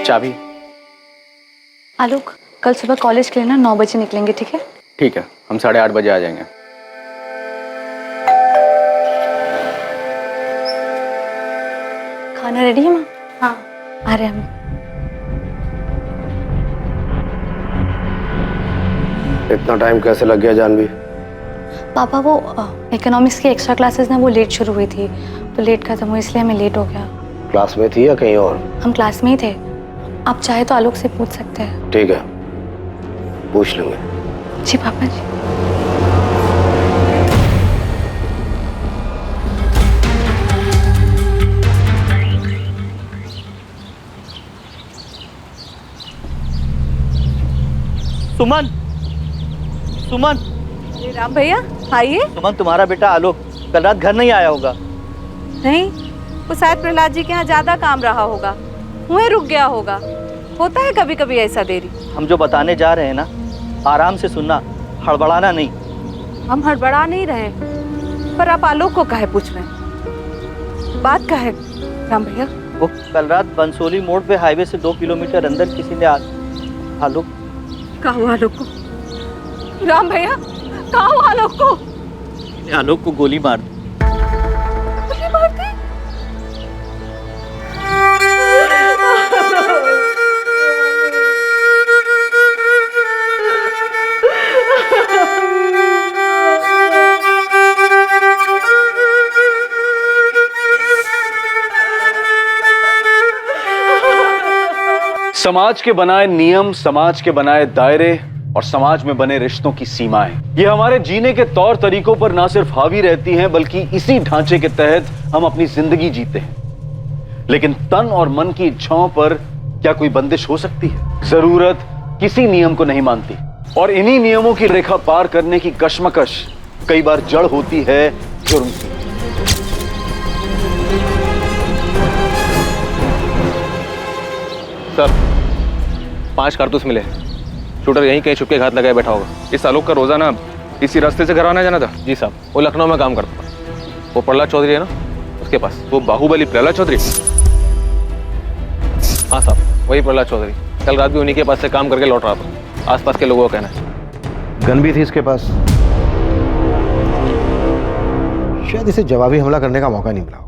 चाबी। आलोक, कल सुबह कॉलेज के लिए ना 9 बजे निकलेंगे, ठीक है? ठीक है, हम 8:30 बजे आ जाएंगे। खाना रेडी है माँ? हाँ, आ रहे हैं हम। इतना टाइम कैसे लग गया जानवी? पापा वो इकोनॉमिक्स की एक्स्ट्रा क्लासेस ना वो लेट शुरू हुई थी, तो लेट खत्म हुई इसलिए हमें लेट हो गया। क्लास में थी या कहीं और? हम क्लास में ही थे। आप चाहे तो आलोक से पूछ सकते हैं। ठीक है, पूछ लूंगे। जी पापा जी। सुमन, सुमन। राम भैया आइए। सुमन, तुम्हारा बेटा आलोक कल रात घर नहीं आया होगा। नहीं, वो शायद प्रहलाद जी के यहाँ ज्यादा काम रहा होगा, वहीं रुक गया होगा। होता है कभी कभी ऐसा देरी। हम जो बताने जा रहे हैं ना, आराम से सुनना, हड़बड़ाना नहीं। हम हड़बड़ा नहीं रहे, पर आप आलोक को काहे पूछ रहे हैं? बात का है राम भैया? वो कल रात बंसोली मोड़ पे हाईवे से 2 किलोमीटर अंदर किसी ने आलोक कहा हुआ आलोक को? राम भैया कहा हुआ आलोक को? आलोक को गोली मार दी। गोली मार दी? समाज के बनाए नियम, समाज के बनाए दायरे और समाज में बने रिश्तों की सीमाएं, ये हमारे जीने के तौर तरीकों पर ना सिर्फ हावी रहती हैं, बल्कि इसी ढांचे के तहत हम अपनी जिंदगी जीते हैं। लेकिन तन और मन की इच्छाओं पर क्या कोई बंदिश हो सकती है? जरूरत किसी नियम को नहीं मानती, और इन्हीं नियमों की रेखा पार करने की कश्मकश कई बार जड़ होती है जुर्म की। सर, 5 कारतूस मिले। शूटर यहीं कहीं छुपके घात लगाए बैठा होगा। इस आलोक का रोजाना इसी रास्ते से घर आना जाना था। जी साहब, वो लखनऊ में काम करता था। वो प्रहलाद चौधरी है ना, उसके पास। वो बाहुबली प्रहलाद चौधरी? हाँ साहब, वही प्रहलाद चौधरी। कल रात भी उन्हीं के पास से काम करके लौट रहा था, आसपास के लोगों का कहना है। गन भी थी इसके पास। शायद इसे जवाबी हमला करने का मौका नहीं मिला होगा।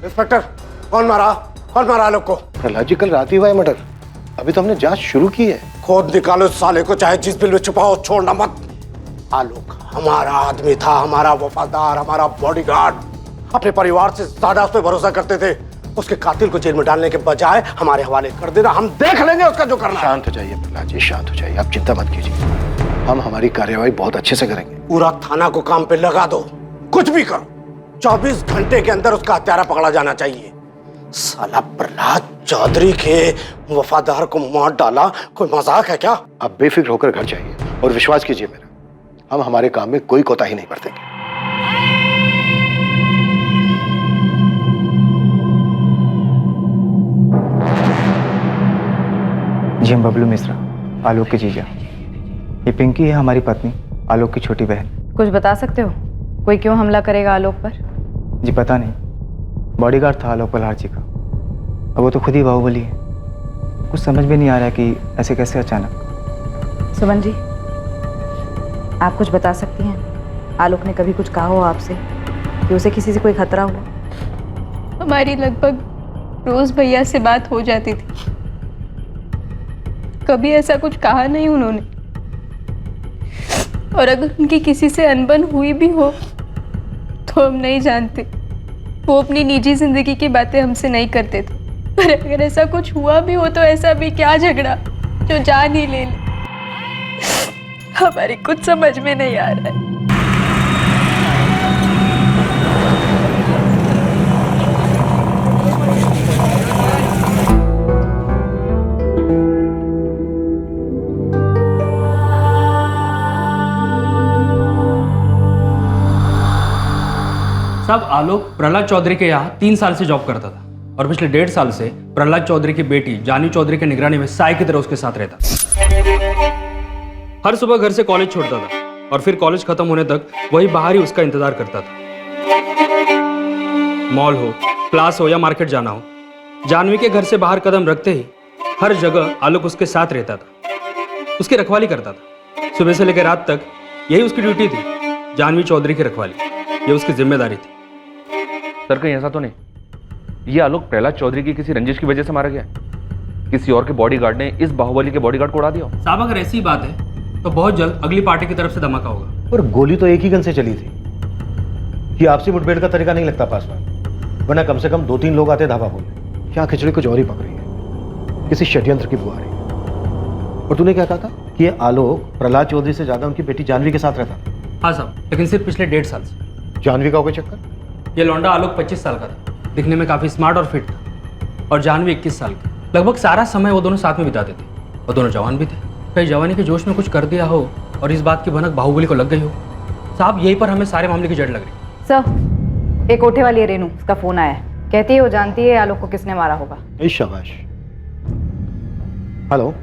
इंस्पेक्टर, कौन मारा आलोक को? प्रहलाद जी, कल रात ही हुआ है मर्डर। अभी तो हमने जांच शुरू की है। खोद निकालो साले को, चाहे जिस बिल में छुपाओ, छोड़ना मत। आलोक हमारा आदमी था, हमारा वफादार, हमारा बॉडीगार्ड। अपने परिवार से ज्यादा उस पर भरोसा करते थे। उसके कातिल को जेल में डालने के बजाय हमारे हवाले कर देना। हम देख लेंगे उसका जो करना। शांत हो जाइए प्रहलाद जी, शांत हो जाइए। आप चिंता मत कीजिए, हम हमारी कार्यवाही बहुत अच्छे से करेंगे। पूरा थाना को काम पे लगा दो, कुछ भी करो। 24 घंटे के अंदर उसका हत्यारा पकड़ा जाना चाहिए। साला प्रहलाद चौधरी के वफादार को मार डाला, कोई मजाक है क्या? आप बेफिक्र होकर घर जाइए और विश्वास कीजिए मेरा, हम हमारे काम में कोई कोताही नहीं बरतेंगे। जी, हम बबलू मिश्रा, आलोक की जीजा। ये पिंकी है हमारी पत्नी, आलोक की छोटी बहन। कुछ बता सकते हो, कोई क्यों हमला करेगा आलोक पर? जी पता नहीं, बॉडीगार्ड था आलोक प्रहलाद जी का। अब वो तो खुद ही बाहुबली है। कुछ समझ में नहीं आ रहा कि ऐसे कैसे अचानक। सुमन जी, आप कुछ बता सकती हैं? आलोक ने कभी कुछ कहा हो आपसे कि उसे किसी से कोई खतरा हुआ? हमारी लगभग रोज भैया से बात हो जाती थी, कभी ऐसा कुछ कहा नहीं उन्होंने। और अगर उनकी किसी से अनबन हुई भी हो तो हम नहीं जानते। वो अपनी निजी जिंदगी की बातें हमसे नहीं करते थे, पर अगर ऐसा कुछ हुआ भी हो तो ऐसा भी क्या झगड़ा जो जान ही ले ले। हमारी कुछ समझ में नहीं आ रहा है। साहब आलोक प्रहलाद चौधरी के यहाँ 3 साल से जॉब करता था और पिछले 1.5 साल से प्रहलाद चौधरी की बेटी जानवी चौधरी की निगरानी में साय की तरह उसके साथ रहता। हर सुबह घर से कॉलेज छोड़ता था और फिर कॉलेज खत्म होने तक वही बाहर ही उसका इंतजार करता था। मॉल हो, क्लास हो या मार्केट जाना हो, जानवी के घर से बाहर कदम रखते ही हर जगह आलोक उसके साथ रहता था, उसकी रखवाली करता था। सुबह से लेकर रात तक यही उसकी ड्यूटी थी, जानवी चौधरी की रखवाली, ये उसकी जिम्मेदारी थी। सर कहीं ऐसा तो नहीं ये आलोक प्रहलाद चौधरी की किसी रंजिश की वजह से मारा गया है? किसी और के बॉडीगार्ड ने इस बाहुबली के बॉडीगार्ड को उड़ा दिया हो? साहब अगर ऐसी बात है तो बहुत जल्द अगली पार्टी की तरफ से धमाका होगा। पर गोली तो एक ही गन से चली थी। ये आपसी मुठभेड़ का तरीका नहीं लगता पासवान, वरना कम से कम 2-3 लोग आते धावा बोलने। क्या खिचड़ी कुछ और ही पक रही है, किसी षड्यंत्र की बुआ रही है। और तूने क्या कहा था कि ये आलोक प्रहलाद चौधरी से ज्यादा उनकी बेटी जानवी के साथ रहता था? हाँ साहब, लेकिन सिर्फ पिछले 1.5 साल से। जानवी का हो गया चक्कर? ये लौंडा आलोक 25 साल का था, दिखने में काफी स्मार्ट और फिट था, और जानवी 21 साल की। लगभग सारा समय वो दोनों साथ में बिताते थे और दोनों जवान भी थे। कहीं जवानी के जोश में कुछ कर दिया हो और इस बात की भनक बाहुबली को लग गई हो। साहब यहीं पर हमें सारे मामले की जड़ लग रही। सर, एक कोठे वाली है रेनू, उसका फोन आया है, कहती है वो जानती है आलोक को किसने मारा होगा। शाबाश। हेलो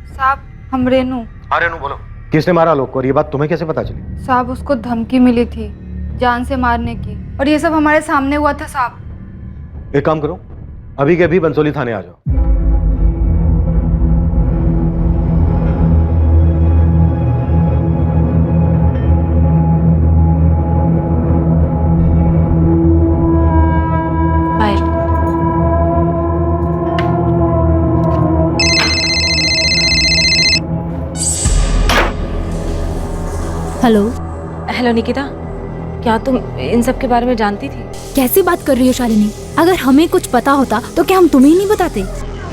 साहब, हम रेनू। हाँ रेनू बोलो। किसने मारा आलोक को और ये बात तुम्हें कैसे पता चली? साहब उसको धमकी मिली थी जान से मारने की, और ये सब हमारे सामने हुआ था साहब। एक काम करो, अभी के अभी बंसोली थाने आ जाओ। हेलो हेलो निकिता, क्या तुम इन सब के बारे में जानती थी? कैसी बात कर रही हो शालिनी? अगर हमें कुछ पता होता तो क्या हम तुम्हें नहीं बताते?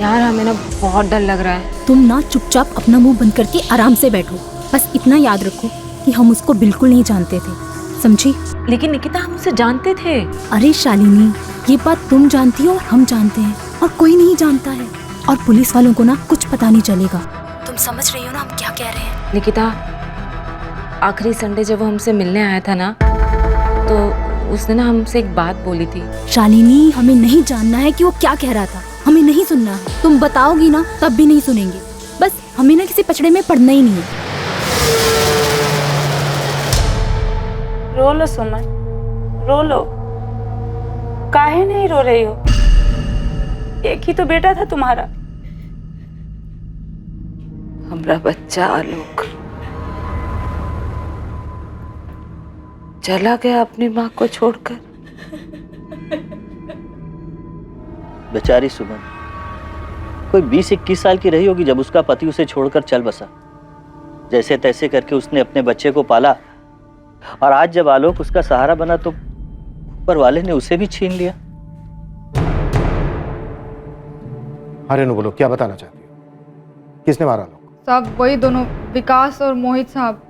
यार हमें ना बहुत डर लग रहा है। तुम ना चुपचाप अपना मुंह बंद करके आराम से बैठो। बस इतना याद रखो कि हम उसको बिल्कुल नहीं जानते थे, समझी? लेकिन निकिता हम उसे जानते थे। अरे शालिनी, ये बात तुम जानती हो और हम जानते हैं, और कोई नहीं जानता है। और पुलिस वालों को ना कुछ पता नहीं चलेगा। तुम समझ रही हो ना हम क्या कह रहे हैं? निकिता, आखिरी संडे जब वो हमसे मिलने आया था ना, तो उसने ना हमसे एक बात बोली थी। शालिनी, हमें नहीं जानना है कि वो क्या कह रहा था, हमें नहीं सुनना है। तुम बताओगी ना तब भी नहीं सुनेंगे। बस हमें ना किसी पचड़े में पड़ना ही नहीं है। रो लो सुमन, रो लो। काहे नहीं रो रही हो? एक ही तो बेटा था तुम्हारा। हमारा बच्चा आलोक चला गया अपनी माँ को छोड़कर। बेचारी सुमन कोई 20-21 साल की रही होगी जब उसका पति उसे छोड़कर चल बसा। जैसे तैसे करके उसने अपने बच्चे को पाला, और आज जब आलोक उसका सहारा बना तो ऊपर वाले ने उसे भी छीन लिया। अरे नो बोलो, क्या बताना चाहती हो? किसने मारा आलोक? साहब वही दोनों, विकास और मोहित साहब।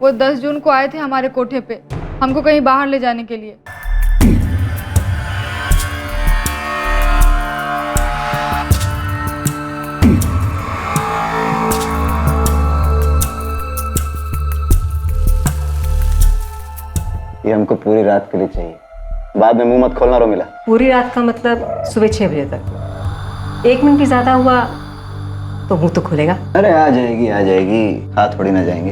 वो 10 जून को आए थे हमारे कोठे पे, हमको कहीं बाहर ले जाने के लिए। ये हमको पूरी रात के लिए चाहिए, बाद में मुंह मत खोलना रोमिला। पूरी रात का मतलब सुबह 6 बजे तक। 1 मिनट भी ज्यादा हुआ तो मुंह तो खुलेगा। अरे आ जाएगी आ जाएगी, हाथ थोड़ी ना जाएंगे।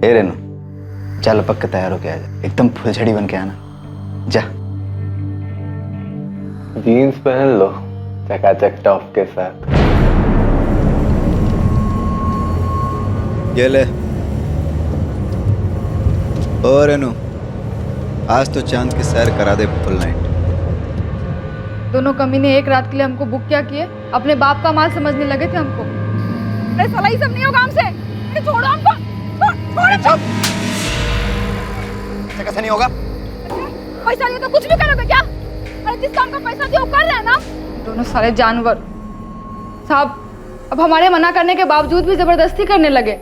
ए रेनू, चल पक्का तैयार होके आ जा, एकदम फुलझड़ी बन के आना। जा जीन्स पहन लो चकाचक टॉप के साथ। ये ले। ओ रेनू, आज तो चांद की सैर करा दे फुल नाइट। दोनों कमीने एक रात के लिए हमको बुक क्या किए, अपने बाप का माल समझने लगे थे हमको। अरे साला ये सब नहीं होगा हमसे, छोड़ो हमको, छोड़ो। कैसे नहीं होगा? पैसा दिया तो कुछ भी करोगे क्या? अरे जिस काम का पैसा दिया वो कर रहे हैं ना। दोनों सारे जानवर। साहब अब हमारे मना करने के बावजूद भी जबरदस्ती करने लगे,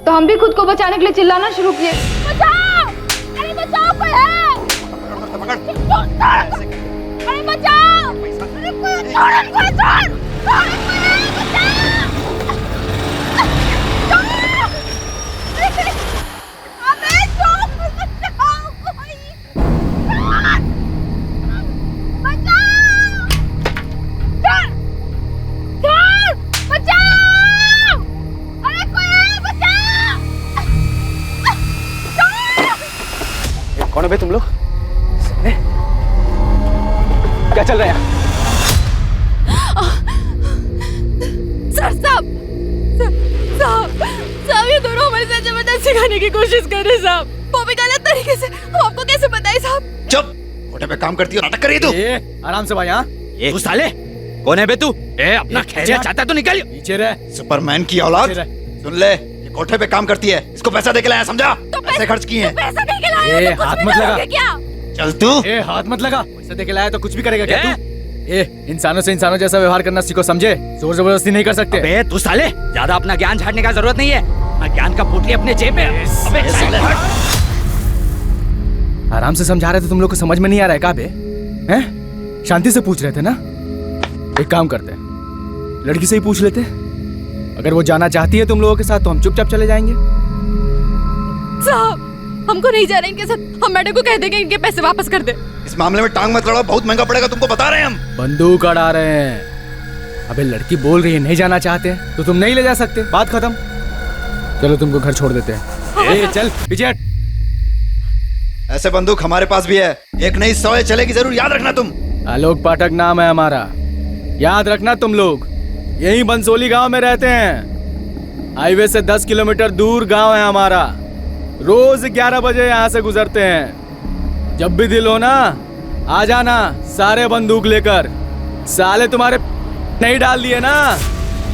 तो हम भी खुद को बचाने के लिए चिल्लाना शुरू किए। बचाओ! अरे बचाओ, कोई है! अरे बचाओ! अरे कोई कौन है बे तुम लोग? क्या चल रहा है? सर साहब, साहब ये दोनों हमारे साथ जबरदस्ती करने की कोशिश कर रहे साहब। वो भी गलत तरीके से। हम आपको कैसे बताएं साहब? चुप, होटल पे काम करती है, नाटक कर रही है तू। आराम से भाई। हाँ तू साले कौन है बे तू? अपना खैरियत चाहता तो निकल पीछे रह। सुपरमैन की औलाद, सुन ले, ये कोठे पे काम करती है, इसको पैसा दे के लाया, समझा? पैसे खर्च किए हैं। पैसा दे के लाया तो हाथ मत लगा। क्या? चल तू। हाथ मत लगा। पैसा दे के लाया तो कुछ भी करेगा क्या तू? इंसानों से इंसानों जैसा व्यवहार करना सीखो, समझे? जोर जबरदस्ती नहीं कर सकते। अबे तू साले, ज्यादा अपना ज्ञान झाड़ने का जरूरत नहीं है। अपना ज्ञान का पोटली अपने जेब में। अबे साले, आराम से समझा रहे थे, तुम लोग को समझ में नहीं आ रहा है क्या बे? हैं? शांति से पूछ रहे थे ना। एक काम करते हैं, लड़की से ही पूछ लेते। अगर वो जाना चाहती है तुम लोगों के साथ तो हम चुपचाप चले जाएंगे। साहब हमको नहीं जाना इनके साथ। हम मैडम को कह देंगे इनके पैसे वापस कर दे। इस मामले में टांग मत लड़ाओ, बहुत महंगा पड़ेगा, तुमको बता रहे हैं हम। बंदूक अड़ा रहे हैं। अबे लड़की बोल रही है नहीं जाना चाहते तो तुम नहीं ले जा सकते, बात खत्म। चलो तुमको घर छोड़ देते हैं। चल पीछे हट। ऐसे बंदूक हमारे पास भी है, एक नहीं 100 चलेगी जरूर, याद रखना तुम। आलोक पाठक नाम है हमारा, याद रखना तुम लोग। यही बंसोली गांव में रहते हैं। हाईवे से 10 किलोमीटर दूर गांव है हमारा। रोज 11 बजे यहाँ से गुजरते हैं। जब भी दिल हो ना आ जाना, सारे बंदूक लेकर। साले तुम्हारे नहीं डाल दिए ना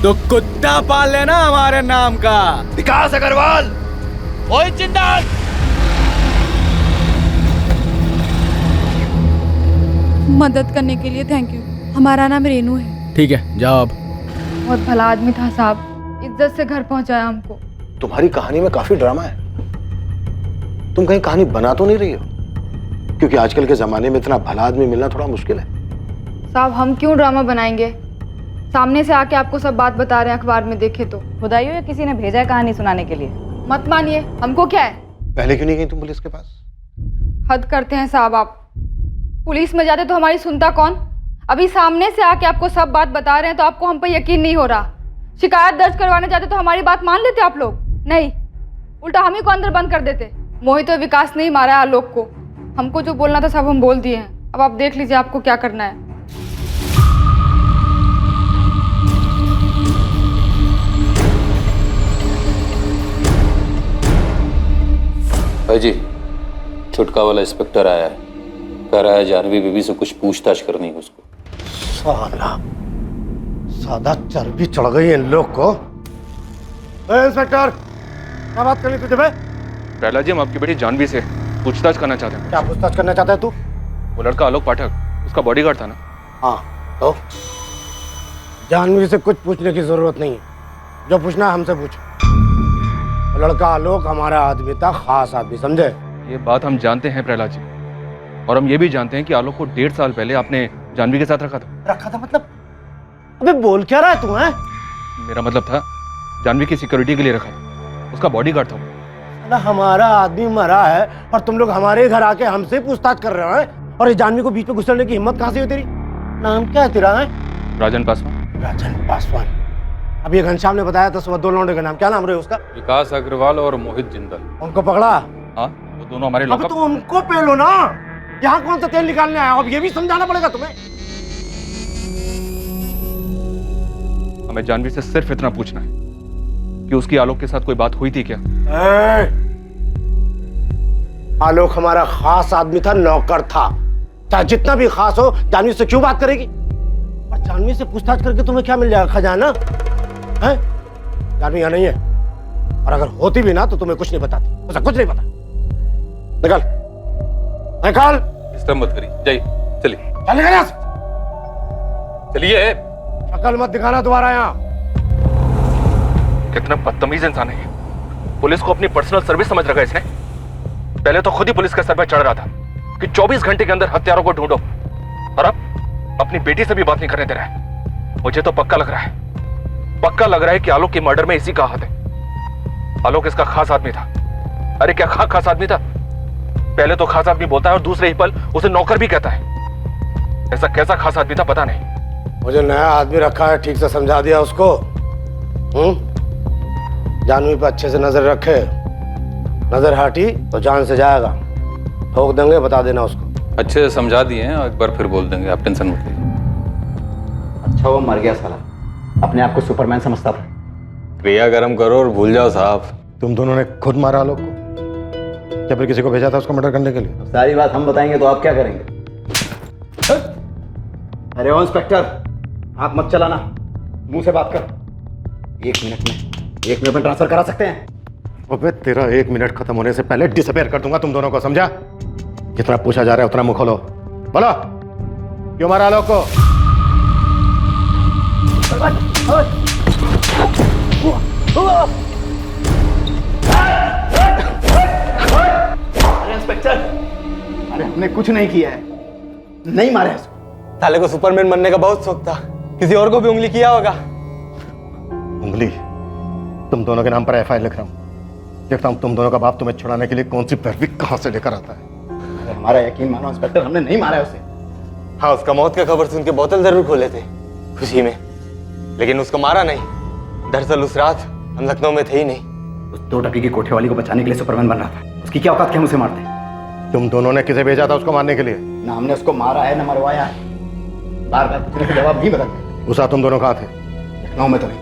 तो कुत्ता पाल लेना हमारे नाम का। विकास अग्रवाल, ओए जिंदाल। मदद करने के लिए थैंक यू। हमारा नाम रेनू है। ठीक है जाओ अब। बहुत भला आदमी था साहब, इज्जत से घर पहुंचाया हमको। तुम्हारी कहानी में काफी ड्रामा है। तुम कहीं कहानी बना तो नहीं रही हो? क्योंकि आजकल के जमाने में इतना भला आदमी मिलना थोड़ा मुश्किल है। साहब हम क्यों ड्रामा बनाएंगे? सामने से आके आपको सब बात बता रहे हैं, अखबार में देखे तो। खुदाइयो या किसी ने भेजा है कहानी सुनाने के लिए? मत मानिए, हमको क्या है। पहले क्यों नहीं गई तुम पुलिस के पास? हद करते हैं साहब आप। पुलिस में जाते तो हमारी सुनता कौन? अभी सामने से आके आपको सब बात बता रहे हैं तो आपको हम पर यकीन नहीं हो रहा। शिकायत दर्ज करवाने जाते तो हमारी बात मान लेते आप लोग? नहीं, उल्टा हम ही को अंदर बंद कर देते। मोहित और विकास नहीं मारा है आलोक को। हमको जो बोलना था सब हम बोल दिए हैं। अब आप देख लीजिए आपको क्या करना है। भाई जी, छुटका वाला इंस्पेक्टर आया है, कह रहा है जानवी बीबी से कुछ पूछताछ करनी है उसको। साला सादा चर्बी चढ़ गई है इन लोग को। इंस्पेक्टर, क्या बात करनी तुझे बे? प्रहलाद जी, हम आपकी बेटी जानवी से पूछताछ करना चाहते हैं। क्या पूछताछ करना चाहता है तू? वो लड़का आलोक पाठक, उसका बॉडीगार्ड था ना। हाँ तो जानवी से कुछ पूछने की जरूरत नहीं है। जो पूछना है हमसे पूछ। लड़का आलोक हमारा आदमी था, खास आदमी, समझे? ये बात हम जानते हैं प्रहलाद जी, और हम ये भी जानते हैं कि आलोक को 1.5 साल पहले आपने जानवी के साथ रखा था। मतलब? अबे बोल क्या रहा है तू? हैं? मेरा मतलब था जानवी की सिक्योरिटी के लिए रखा था, उसका बॉडीगार्ड था वो। ना हमारा आदमी मरा है और तुम लोग हमारे घर आके हमसे पूछताछ कर रहे हो। और इस जानवी को बीच में घुसने की हिम्मत कहाँ से हुई तेरी? नाम क्या है तेरा? है राजन पासवान। राजन पासवान। अब ये घनश्याम ने बताया था सुबह 2 लौंडे का नाम, क्या नाम रहे उसका? विकास अग्रवाल और मोहित जिंदल। उनको पकड़ा? हाँ, वो दोनों हमारे अब लॉकअप। तो उनको पेलो ना। यहाँ कौन सा तेल निकालने आया? अब ये भी समझाना पड़ेगा तुम्हें। हमें जानवी से सिर्फ इतना पूछना है कि उसकी आलोक के साथ कोई बात हुई थी क्या? आलोक हमारा खास आदमी था, नौकर था। चाहे जितना भी खास हो, जानवी से क्यों बात करेगी? और जानवी से पूछताछ करके तुम्हें क्या मिल जाएगा? खजाना है? जानवी यहाँ नहीं है, और अगर होती भी ना तो तुम्हें कुछ नहीं बताती। उसे कुछ नहीं पता। निकल निकल। डिस्टर्ब मत करिए, जाइए, चलिए। चल निकल यहाँ से। चलिए। अकल मत दिखाना दोबारा यहाँ। कितना बदतमीज इंसान है। पुलिस को अपनी पर्सनल सर्विस समझ रखा है इसने। पहले तो खुद ही पुलिस के सर पर चढ़ रहा था कि 24 घंटे के अंदर हत्यारों को ढूंढो, और अब अपनी बेटी से भी बात नहीं करने दे रहा है। मुझे तो पक्का लग रहा है कि आलोक के मर्डर में इसी का हाथ है। आलोक इसका खास आदमी था। अरे क्या खास आदमी था? पहले तो खास आदमी बोलता है और दूसरे ही पल उसे नौकर भी कहता है। ऐसा कैसा खास आदमी था पता नहीं। मुझे नया आदमी रखा है, ठीक से समझा दिया उसको। जानवी पे अच्छे से नजर रखे। नजर हटी तो जान से जाएगा। ठोक देंगे, बता देना उसको। अच्छे से समझा दिए हैं और एक बार फिर बोल देंगे, आप टेंशन मत लीजिए। अच्छा वो मर गया साला, अपने आप को सुपरमैन समझता था। क्रिया कर्म करो और भूल जाओ साहब। तुम दोनों ने खुद मारा आलोक को, या फिर किसी को भेजा था उसको मर्डर करने के लिए? सारी बात हम बताएंगे तो आप क्या करेंगे? अरे ओ इंस्पेक्टर, आंख मत चलाना, मुंह से बात कर। 1 मिनट में ट्रांसफर करा सकते हैं। अबे तेरा 1 मिनट खत्म होने से पहले डिसअपियर कर दूंगा तुम दोनों को, समझा? जितना पूछा जा रहा है उतना मुंह खोलो। बोलो, क्यों मारा आलोक को? अरे इंस्पेक्टर, अरे हमने कुछ नहीं किया है, नहीं मारे उसको। साले को सुपरमैन बनने का बहुत शौक था, किसी और को भी उंगली किया होगा। उंगली? तुम दोनों के नाम पर एफआईआर लिख रहा हूं, देखता हूं तुम दोनों का बाप तुम्हें छुड़ाने के लिए कौन सी पैरवी कहां से लेकर आता है। अरे हमारा यकीन मानो इंस्पेक्टर, हमने नहीं मारा है उसे। हाँ, उसका मौत का खबर सुन के बोतल जरूर खोले थे खुशी में, लेकिन उसको मारा नहीं। दरअसल उस रात हम लखनऊ में थे ही नहीं। उस 2 टकी की कोठे वाली को बचाने के लिए सुपरमैन बन रहा था। उसकी क्या औकात कि हम उसे मारते? तुम दोनों ने किसे भेजा था उसको मारने के लिए? ना हमने उसको मारा है ना मरवाया है। बार बार पूछने का जवाब नहीं बदलते। उस रात तुम दोनों कहाँ थे? लखनऊ में तो नहीं।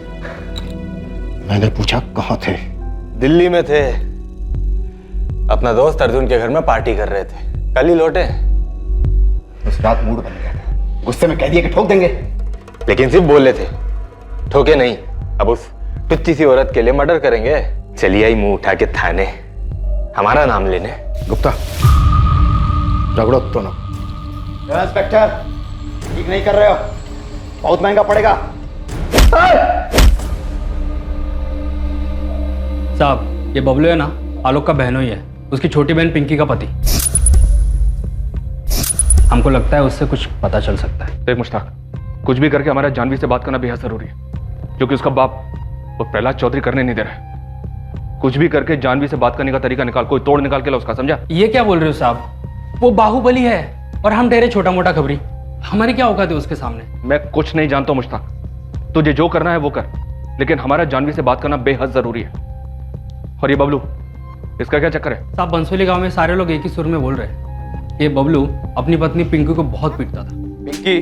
मैंने पूछा कहाँ थे? दिल्ली में थे, अपना दोस्त अर्जुन के घर में पार्टी कर रहे थे, कल ही लौटे। उस रात मूड बन गया था, गुस्से में कह दिया कि ठोक देंगे, लेकिन सिर्फ बोले थे, ठोके नहीं। अब उस टुच्ची सी औरत के लिए मर्डर करेंगे? चलिए आई मुंह उठा के थाने, हमारा नाम लेने। गुप्ता, रगड़ो दोनों। इंस्पेक्टर, ठीक नहीं कर रहे हो, बहुत महंगा पड़ेगा। साहब, ये बबलू है ना, आलोक का बहनोई है, उसकी छोटी बहन पिंकी का पति। हमको लगता है उससे कुछ पता चल सकता है। देख मुश्ताक, कुछ भी करके हमारा जानवी से बात करना बेहद जरूरी है, क्योंकि उसका बाप वो प्रहलाद चौधरी करने नहीं दे रहा है। कुछ भी करके जानवी से बात करने का तरीका निकाल, कोई तोड़ निकाल के ला उसका, समझा? ये क्या बोल रहे हो साहब? वो बाहुबली है और हम ठहरे छोटा मोटा खबरी, हमारी क्या औकात है उसके सामने? मैं कुछ नहीं जानता हूं मुश्ताक, तुझे जो करना है वो कर, लेकिन हमारा जानवी से बात करना बेहद जरूरी है। और ये बबलू, इसका क्या चक्कर है? साहब, बंसोली गांव में सारे लोग एक ही सुर में बोल रहे हैं, ये बबलू अपनी पत्नी पिंकी को बहुत पीटता था। पिंकी,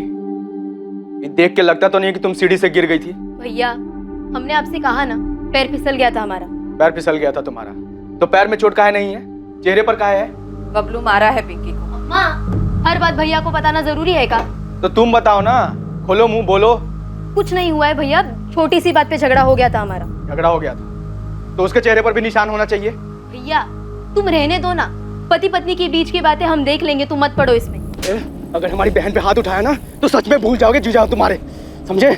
ये देख के लगता तो नहीं कि तुम सीढ़ी से गिर गई थी। भैया, हमने आपसे कहा ना, पैर फिसल गया था हमारा। पैर फिसल गया था तुम्हारा, तो पैर में चोट काहे नहीं है, चेहरे पर काहे है? बबलू मारा है पिंकी को। माँ, हर बात भैया को बताना जरूरी है क्या? तो तुम बताओ ना, खोलो मुंह, बोलो। कुछ नहीं हुआ है भैया, छोटी सी बात पे झगड़ा हो गया था हमारा। झगड़ा हो गया था तो उसके चेहरे पर भी निशान होना चाहिए। भैया, तुम रहने दो ना, पति पत्नी के बीच की बातें हम देख लेंगे, तुम मत पड़ो इसमें। अगर हमारी बहन पे हाथ उठाया ना तो सच में भूल जाओगे जीजा तुम्हारे, समझे?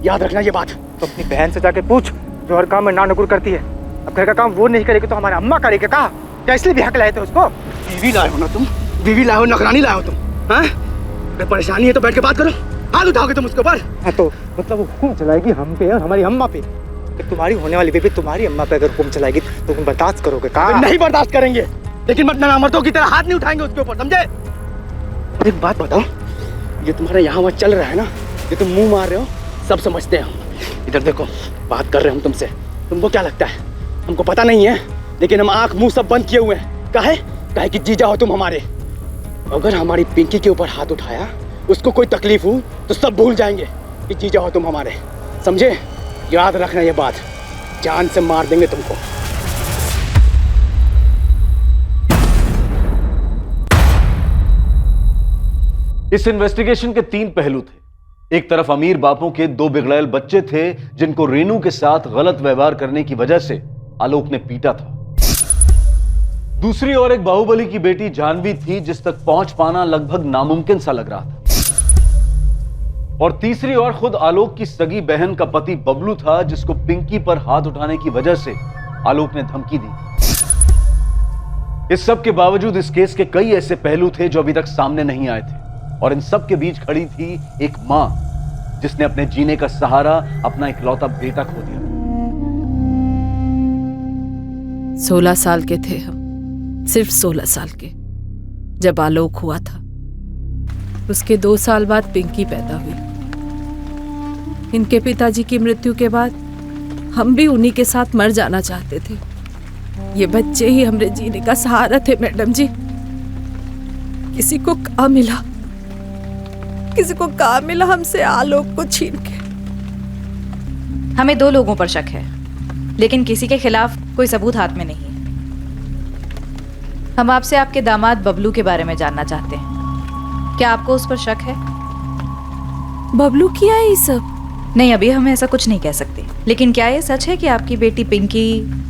याद रखना ये बात। तो अपनी बहन से जाके पूछ, जो हर काम में ना नुकुर करती है। अब घर का काम वो नहीं करेगी तो हमारे अम्मा करेगी क्या? क्या इसलिए ब्याह के लाए थे उसको? बीवी लाए हो ना तुम, बीवी लाए हो, नौकरानी लाए हो तुम, हाँ? अगर परेशानी है तो बैठ के बात करो, हाथ उठाओगे तुम उसके ऊपर? हाँ, तो मतलब वो हुक्म चलाएगी हम पे और हमारी अम्मा पे। तुम्हारी होने वाली बेबी तुम्हारी अम्मा पे अगर हुक्म चलाएगी तो तुम बर्दाश्त करोगे क्या? नहीं बर्दाश्त करेंगे, लेकिन मतलब अमरतों की तरह हाथ नहीं उठाएंगे उसके ऊपर, समझे? एक बात बताओ, ये तुम्हारा यहाँ वहाँ चल रहा है ना, ये तुम मुंह मार रहे हो, सब समझते हैं हम। इधर देखो, बात कर रहे हैं हम तुमसे, तुमको क्या लगता है हमको पता नहीं है? लेकिन हम आंख मुंह सब बंद किए हुए हैं। काहे कि जीजा हो तुम हमारे। अगर हमारी पिंकी के ऊपर हाथ उठाया, उसको कोई तकलीफ हो तो सब भूल जाएंगे कि जीजा हो तुम हमारे, समझे? याद रखना ये बात, जान से मार देंगे तुमको। इस इन्वेस्टिगेशन के 3 पहलू थे। एक तरफ अमीर बापों के 2 बिगड़ैल बच्चे थे जिनको रेनू के साथ गलत व्यवहार करने की वजह से आलोक ने पीटा था। दूसरी ओर एक बाहुबली की बेटी जानवी थी जिस तक पहुंच पाना लगभग नामुमकिन सा लग रहा था। और तीसरी ओर खुद आलोक की सगी बहन का पति बबलू था जिसको पिंकी पर हाथ उठाने की वजह से आलोक ने धमकी दी। इस सब के बावजूद इस केस के कई ऐसे पहलू थे जो अभी तक सामने नहीं आए थे, और इन सब के बीच खड़ी थी एक मां जिसने अपने जीने का सहारा अपना इकलौता बेटा खो दिया। 16 साल के थे हम, सिर्फ 16 साल के, जब आलोक हुआ था। उसके 2 साल बाद पिंकी पैदा हुई। इनके पिताजी की मृत्यु के बाद हम भी उन्हीं के साथ मर जाना चाहते थे। ये बच्चे ही हमारे जीने का सहारा थे मैडम जी। किसी को कहाँ मिला, किसी को कहाँ मिला हमसे आलोक को छीन के। हमें 2 लोगों पर शक है, लेकिन किसी के खिलाफ कोई सबूत हाथ में नहीं है। हम आपसे आपके दामाद बबलू के बारे में जानना चाहते हैं। क्या आपको उस पर शक है? बबलू किया है ये सब? नहीं, अभी हम ऐसा कुछ नहीं कह सकते, लेकिन क्या ये सच है कि आपकी बेटी पिंकी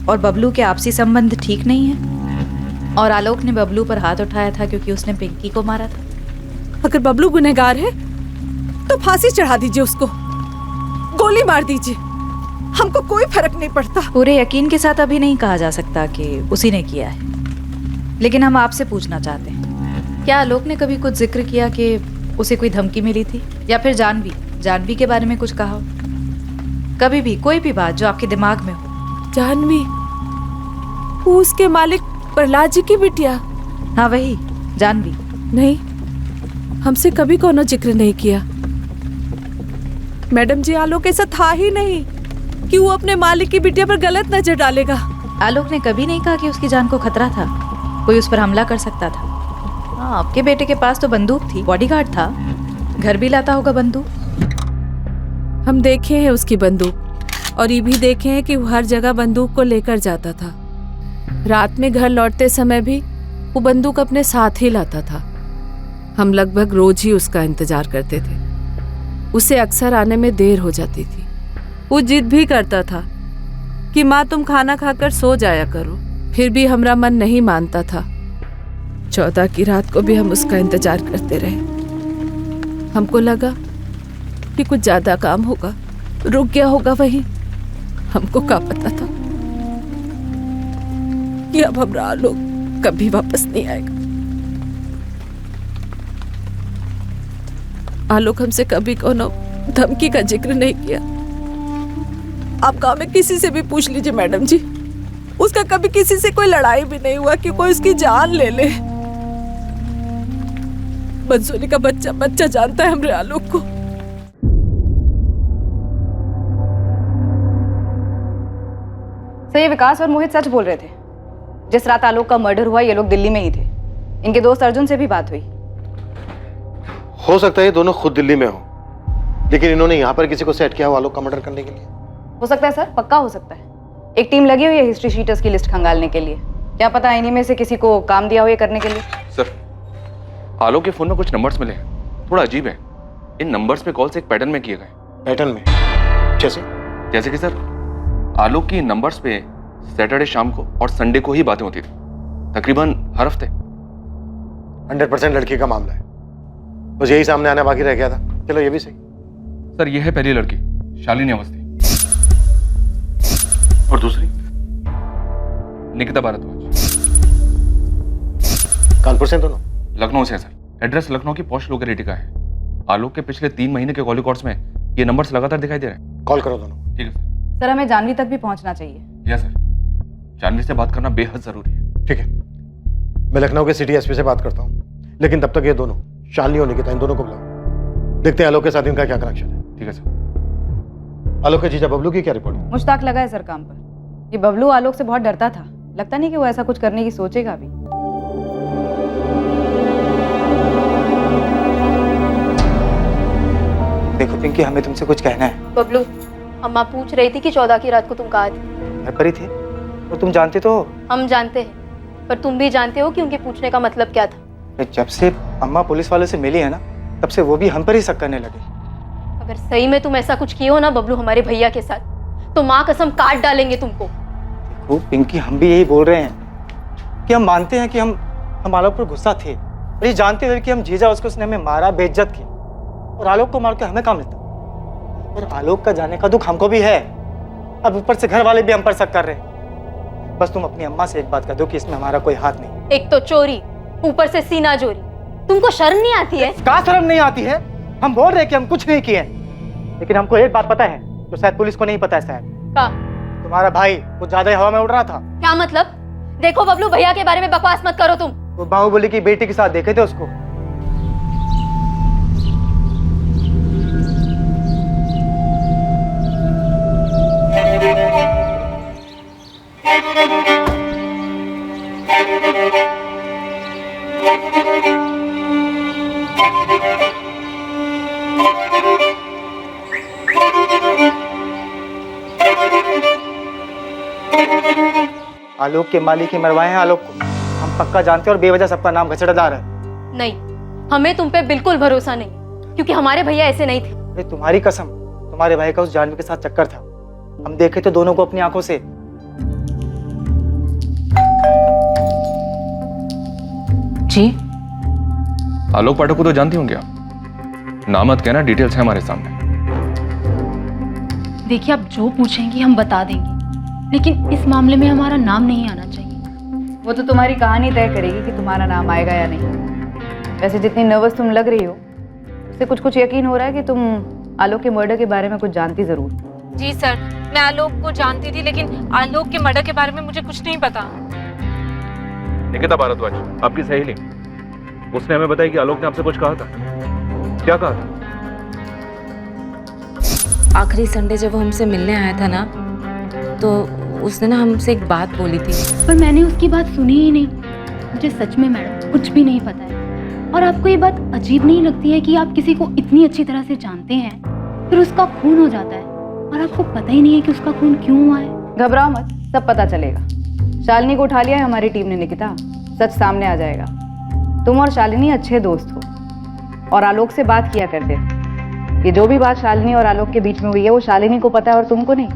और बबलू के आपसी संबंध ठीक नहीं है और आलोक ने बबलू पर हाथ उठाया था क्योंकि उसने पिंकी को मारा था? अगर बबलू गुनहगार है तो फांसी चढ़ा दीजिए उसको, गोली मार दीजिए, हमको कोई फर्क नहीं पड़ता। पूरे यकीन के साथ अभी नहीं कहा जा सकता कि उसी ने किया है, लेकिन हम आपसे पूछना चाहते हैं, क्या आलोक ने कभी कुछ जिक्र किया कि उसे कोई धमकी मिली थी, या फिर जानवी के बारे में कुछ कहा हो? कभी भी कोई भी बात जो आपके दिमाग में हो। जानवी, वो उसके मालिक प्रहलाद जी की बिटिया? हाँ वही जानवी। नहीं, हमसे कभी कोनो जिक्र नहीं किया। मैडम जी, आलोक ऐसा था ही नहीं कि वो अपने मालिक की बिटिया पर गलत नजर डालेगा। आलोक ने कभी नहीं कहा कि उसकी जान को खतरा था, कोई उस पर हमला कर सकता था। हाँ, आपके बेटे के पास तो बंदूक थी, बॉडीगार्ड था, घर भी लाता होगा बंदूक। हम देखे हैं उसकी बंदूक, और ये भी देखे हैं कि वो हर जगह बंदूक को लेकर जाता था। रात में घर लौटते समय भी वो बंदूक अपने साथ ही लाता था। हम लगभग रोज ही उसका इंतजार करते थे। उसे अक्सर आने में देर हो जाती थी। वो जिद भी करता था कि माँ तुम खाना खाकर सो जाया करो, फिर भी हमारा मन नहीं मानता था। 14 की रात को भी हम उसका इंतजार करते रहे। हमको लगा कि कुछ ज्यादा काम होगा, रुक गया होगा वहीं। हमको क्या पता था कि अब हमारा आलोक कभी वापस नहीं आएगा। आलोक हमसे कभी कोनो धमकी का जिक्र नहीं किया। आप गांव में किसी से भी पूछ लीजिए मैडम जी, उसका कभी किसी से कोई लड़ाई भी नहीं हुआ कि कोई उसकी जान ले ले। बंसोली का बच्चा जानता है हमरे आलोक को। सर, ये विकास और मोहित सच बोल रहे थे। जिस रात आलोक का मर्डर हुआ ये लोग दिल्ली में ही थे। इनके दोस्त अर्जुन से भी बात हुई। हो सकता है ये दोनों खुद दिल्ली में हो, लेकिन इन्होंने यहाँ पर किसी को सेट किया हो आलोक का मर्डर करने के लिए। हो सकता है सर, पक्का हो सकता है। एक टीम लगी हुई है हिस्ट्री शीटर्स की लिस्ट खंगालने के लिए। क्या पता इन्हीं में से किसी को काम दिया हो ये करने के लिए। सर, आलोक के फोन में कुछ नंबर्स मिले हैं, थोड़ा अजीब है। इन नंबर्स पे कॉल्स एक पैटर्न में किए गए। पैटर्न में? जैसे कि सर, आलोक की नंबर्स पे सैटरडे शाम को और संडे को ही बातें होती थी, तकरीबन हर हफ्ते। 100% लड़की का मामला है, बस यही सामने आना बाकी रह गया था। चलो ये भी सही। सर, ये है पहली लड़की, शालिनी अवस्थी, और दूसरी निकिता भारद्वाज। कानपुर से दोनों? लखनऊ से है सर। एड्रेस लखनऊ की पॉश लोकेलिटी का है। आलोक के पिछले 3 महीने के कॉल रिकॉर्ड्स में ये नंबर्स लगातार दिखाई दे रहे हैं। कॉल करो दोनों। ठीक है सर। सर, हमें जानवी तक भी पहुंचना चाहिए। यस सर, जानवी से बात करना बेहद जरूरी है। ठीक है, मैं लखनऊ के सिटी एसपी से बात करता हूँ, लेकिन तब तक ये दोनों शालिनी और निकिता, इन दोनों को बुलाओ, देखते हैं आलोक के साथ इनका क्या कनेक्शन है। ठीक है सर। आलोक के जीजा बबलू की क्या रिपोर्ट? मुश्ताक लगा है सर काम पर। ये बबलू आलोक से बहुत डरता था, लगता नहीं कि वो ऐसा कुछ करने की सोचेगा भी। देखो पिंकी, हमें तुमसे कुछ कहना है। बबलू, अम्मा पूछ रही थी कि 14 की रात को तुम कहाँ थे। घर पर ही थे, और तुम जानते तो हो। हम जानते हैं, पर तुम भी जानते हो कि उनके पूछने का मतलब क्या था। जब से अम्मा पुलिस वालों से मिली है ना, तब से वो भी हम पर ही शक करने लगे। अगर सही में तुम ऐसा कुछ किए हो ना बबलू हमारे भैया के साथ, तो माँ कसम काट डालेंगे तुमको। देखो पिंकी, हम भी यही बोल रहे हैं कि हम मानते हैं कि हम आलोक पर गुस्सा थे, और ये जानते हुए कि हम जीजा उसने हमें मारा, बेइज्जत की, और आलोक को मार के हमें काम मिलता। और आलोक का जाने का दुख हमको भी है। अब ऊपर से घर वाले भी हम पर शक कर रहे हैं। बस तुम अपनी अम्मा से एक बात कह दो कि इसमें हमारा कोई हाथ नहीं। एक तो चोरी, ऊपर से सीना जोरी। तुमको शर्म नहीं आती है? क्या शर्म नहीं आती है? हम बोल रहे हैं कि हम कुछ नहीं किए, लेकिन हमको एक बात पता है जो शायद पुलिस को नहीं पता है। शायद क्या? तुम्हारा भाई कुछ ज्यादा ही हवा में उड़ रहा था। क्या मतलब? देखो बबलू, भैया के बारे में बकवास मत करो तुम। वो बाहुबली की बेटी के साथ देखे थे उसको। आलोक के मालिक ही मरवाए हैं आलोक को। हम पक्का जानते हैं और बेवजह सबका नाम घचड़ा डाल रहा है। नहीं, हमें तुम पे बिल्कुल भरोसा नहीं, क्योंकि हमारे भैया ऐसे नहीं थे। अरे तुम्हारी कसम, तुम्हारे भाई का उस जानवी के साथ चक्कर था। हम देखे थे दोनों को अपनी आंखों से। जी आलोक पाठक को तो जानती होंगे आप, नाम मत कहना, डिटेल्स है हमारे सामने। देखिए, आप जो पूछेंगी हम बता देंगे, लेकिन इस मामले में हमारा नाम नहीं आना चाहिए। वो तो तुम्हारी कहानी तय करेगी कि तुम्हारा नाम आएगा या नहीं। वैसे जितनी नर्वस तुम लग रही हो, उससे कुछ कुछ यकीन हो रहा है कि तुम आलोक के मर्डर के बारे में कुछ जानती जरूर। जी सर, मैं आलोक को जानती थी, लेकिन आलोक के मर्डर के बारे में मुझे कुछ नहीं पता। निकिता भारद्वाज, आपकी सहेली, उसने हमें बताया कि आलोक ने आपसे कुछ कहा था। क्या कहा था? आखिरी संडे जब वो हमसे मिलने आया था ना, तो उसने ना हमसे एक बात बोली थी। पर मैंने उसकी बात सुनी ही नहीं। मुझे सच में मैडम कुछ भी नहीं पता है। और आपको ये बात अजीब नहीं लगती है कि आप किसी को इतनी अच्छी तरह से जानते हैं, फिर उसका खून हो जाता है और आपको पता ही नहीं है कि उसका खून क्यों हुआ है? घबराओ मत, सब पता चलेगा। शालिनी को उठा लिया है हमारी टीम ने निकिता, सच सामने आ जाएगा। तुम और शालिनी अच्छे दोस्त हो और आलोक से बात किया करते थे। ये जो भी बात शालिनी और आलोक के बीच में हुई है, वो शालिनी को पता है और तुमको नहीं।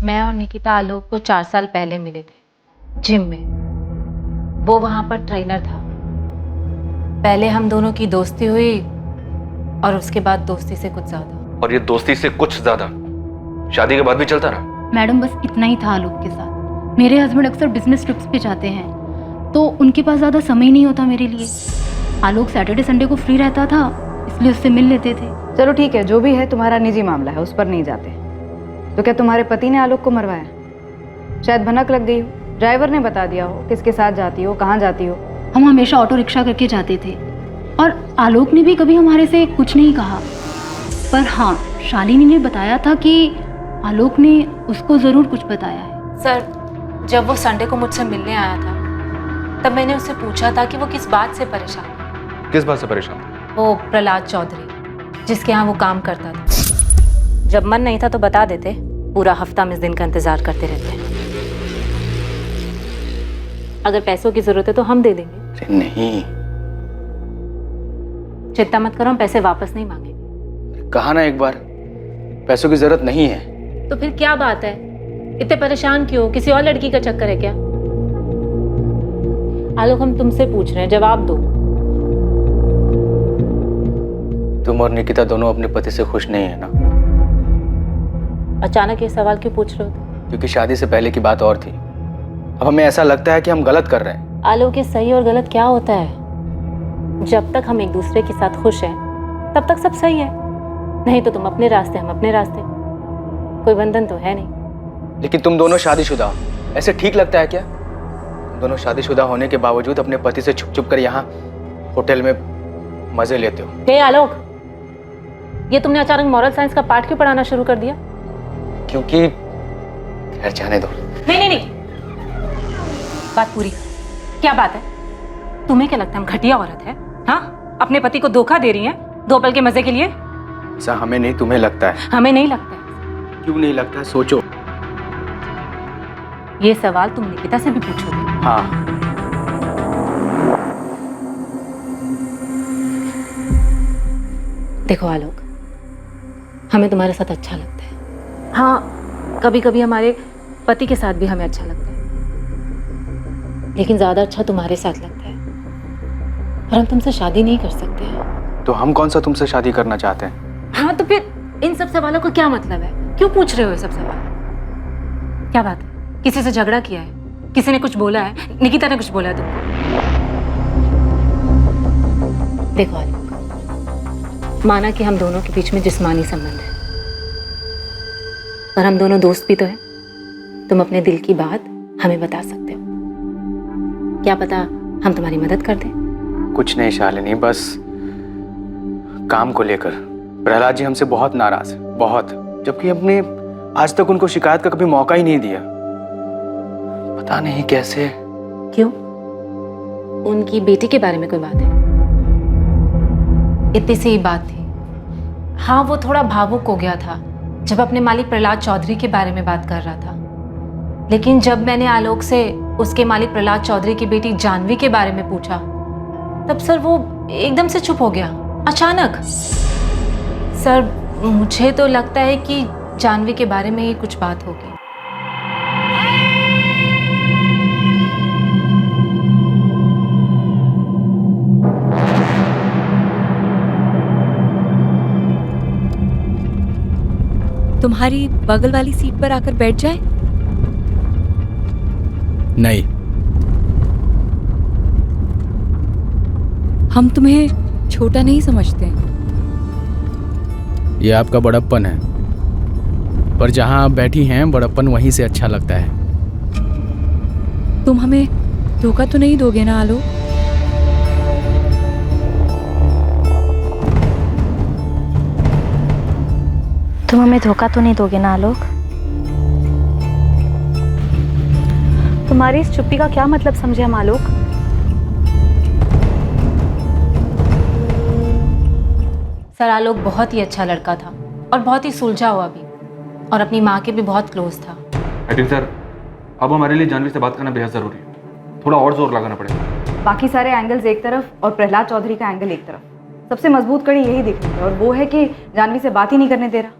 मैं और निकिता आलोक को 4 साल पहले मिले थे जिम में। वो वहां पर ट्रेनर था। पहले हम दोनों की दोस्ती हुई और उसके बाद दोस्ती से कुछ ज्यादा। और ये दोस्ती से कुछ ज्यादा शादी के बाद भी चलता रहा? मैडम बस इतना ही था आलोक के साथ। मेरे हस्बैंड अक्सर बिजनेस ट्रिप्स पे जाते हैं, तो उनके पास ज़्यादा समय नहीं होता मेरे लिए। आलोक सैटरडे संडे को फ्री रहता था, इसलिए उससे मिल लेते थे। चलो ठीक है, जो भी है तुम्हारा निजी मामला है, उस पर नहीं जाते। तो क्या तुम्हारे पति ने आलोक को मरवाया? शायद भनक लग गई हो, ड्राइवर ने बता दिया हो किसके साथ जाती हो, कहाँ जाती हो। हम हमेशा ऑटो रिक्शा करके जाते थे और आलोक ने भी कभी हमारे से कुछ नहीं कहा। पर हाँ, शालिनी ने बताया था कि आलोक ने उसको ज़रूर कुछ बताया है। सर, जब वो संडे को मुझसे मिलने आया था, तब मैंने उससे पूछा था कि वो किस बात से परेशान है। किस बात से परेशान? वो प्रहलाद चौधरी, जिसके यहाँ वो काम करता था। जब मन नहीं था तो बता देते, पूरा हफ्ता हम इस दिन का इंतजार करते रहते हैं। अगर पैसों की जरूरत है तो हम दे देंगे। नहीं, चिंता मत करो, हम पैसे वापस नहीं मांगेंगे। कहा ना एक बार, पैसों की जरूरत नहीं है। तो फिर क्या बात है? इतने परेशान क्यों? किसी और लड़की का चक्कर है क्या? आलोक, हम तुमसे पूछ रहे हैं, जवाब दो। तुम और निकिता दोनों अपने पति से खुश नहीं है ना? अचानक ये सवाल क्यों पूछ रहे हो? क्योंकि शादी से पहले की बात और थी। अब हमें ऐसा लगता है कि हम गलत कर रहे हैं। आलोक, ये सही और गलत क्या होता है? जब तक हम एक दूसरे के साथ खुश हैं, तब तक सब सही है। नहीं तो तुम अपने रास्ते, हम अपने रास्ते। कोई बंधन तो है नहीं। लेकिन तुम दोनों शादीशुदा हो, ऐसे ठीक लगता है क्या? तुम दोनों शादीशुदा होने के बावजूद अपने पति से छुप छुप कर यहाँ होटल में मजे लेते हो। हे आलोक, ये तुमने अचानक मॉरल साइंस का पाठ क्यों पढ़ाना शुरू कर दिया? क्योंकि खैर जाने दो। नहीं, बात पूरी। क्या बात है? तुम्हें क्या लगता है हम घटिया औरत है? हाँ, अपने पति को धोखा दे रही हैं 2 पल के मजे के लिए? ऐसा हमें नहीं, तुम्हें लगता है। हमें नहीं लगता है। क्यों नहीं लगता है? सोचो। ये सवाल तुम निकिता से भी पूछोगे? हाँ। देखो आलोक, हमें तुम्हारे साथ अच्छा लगता है। हाँ, कभी कभी हमारे पति के साथ भी हमें अच्छा लगता है, लेकिन ज्यादा अच्छा तुम्हारे साथ लगता है। और हम तुमसे शादी नहीं कर सकते हैं। तो हम कौन सा तुमसे शादी करना चाहते हैं? हाँ, तो फिर इन सब सवालों का क्या मतलब है? क्यों पूछ रहे हो ये सब सवाल? क्या बात है? किसी से झगड़ा किया है? किसी ने कुछ बोला है? निकिता ने कुछ बोला है तुमको? देखो आलोक, माना कि हम दोनों के बीच में जिस्मानी संबंध है, पर हम दोनों दोस्त भी तो हैं। तुम अपने दिल की बात हमें बता सकते हो। क्या पता हम तुम्हारी मदद कर दें। कुछ नहीं शालिनी, बस काम को लेकर प्रहलाद जी हमसे बहुत नाराज है, बहुत, जबकि हमने आज तक उनको शिकायत का कभी मौका ही नहीं दिया। पता नहीं कैसे। क्यों? उनकी बेटी के बारे में कोई बात है? इतनी सी ही बात थी। हाँ, वो थोड़ा भावुक हो गया था जब अपने मालिक प्रहलाद चौधरी के बारे में बात कर रहा था, लेकिन जब मैंने आलोक से उसके मालिक प्रहलाद चौधरी की बेटी जानवी के बारे में पूछा, तब सर वो एकदम से चुप हो गया, अचानक। सर, मुझे तो लगता है कि जानवी के बारे में ही कुछ बात होगी। तुम्हारी बगल वाली सीट पर आकर बैठ जाए? नहीं। हम तुम्हें छोटा नहीं समझते। ये आपका बड़प्पन है, पर जहां आप बैठी हैं बड़प्पन वहीं से अच्छा लगता है। तुम हमें धोखा तो नहीं दोगे ना आलोक? तुम हमें धोखा तो नहीं दोगे ना आलोक? तुम्हारी इस चुप्पी का क्या मतलब समझे हम आलोक? सर, आलोक बहुत ही अच्छा लड़का था और बहुत ही सुलझा हुआ भी, और अपनी माँ के भी बहुत क्लोज था। आई थिंक सर, अब हमारे लिए जानवी से बात करना बेहद जरूरी है। थोड़ा और जोर लगाना पड़ेगा। बाकी सारे एंगल्स एक तरफ और प्रहलाद चौधरी का एंगल एक तरफ। सबसे मजबूत कड़ी यही दिख रही है, और वो है कि जानवी से बात ही नहीं करने दे रहा,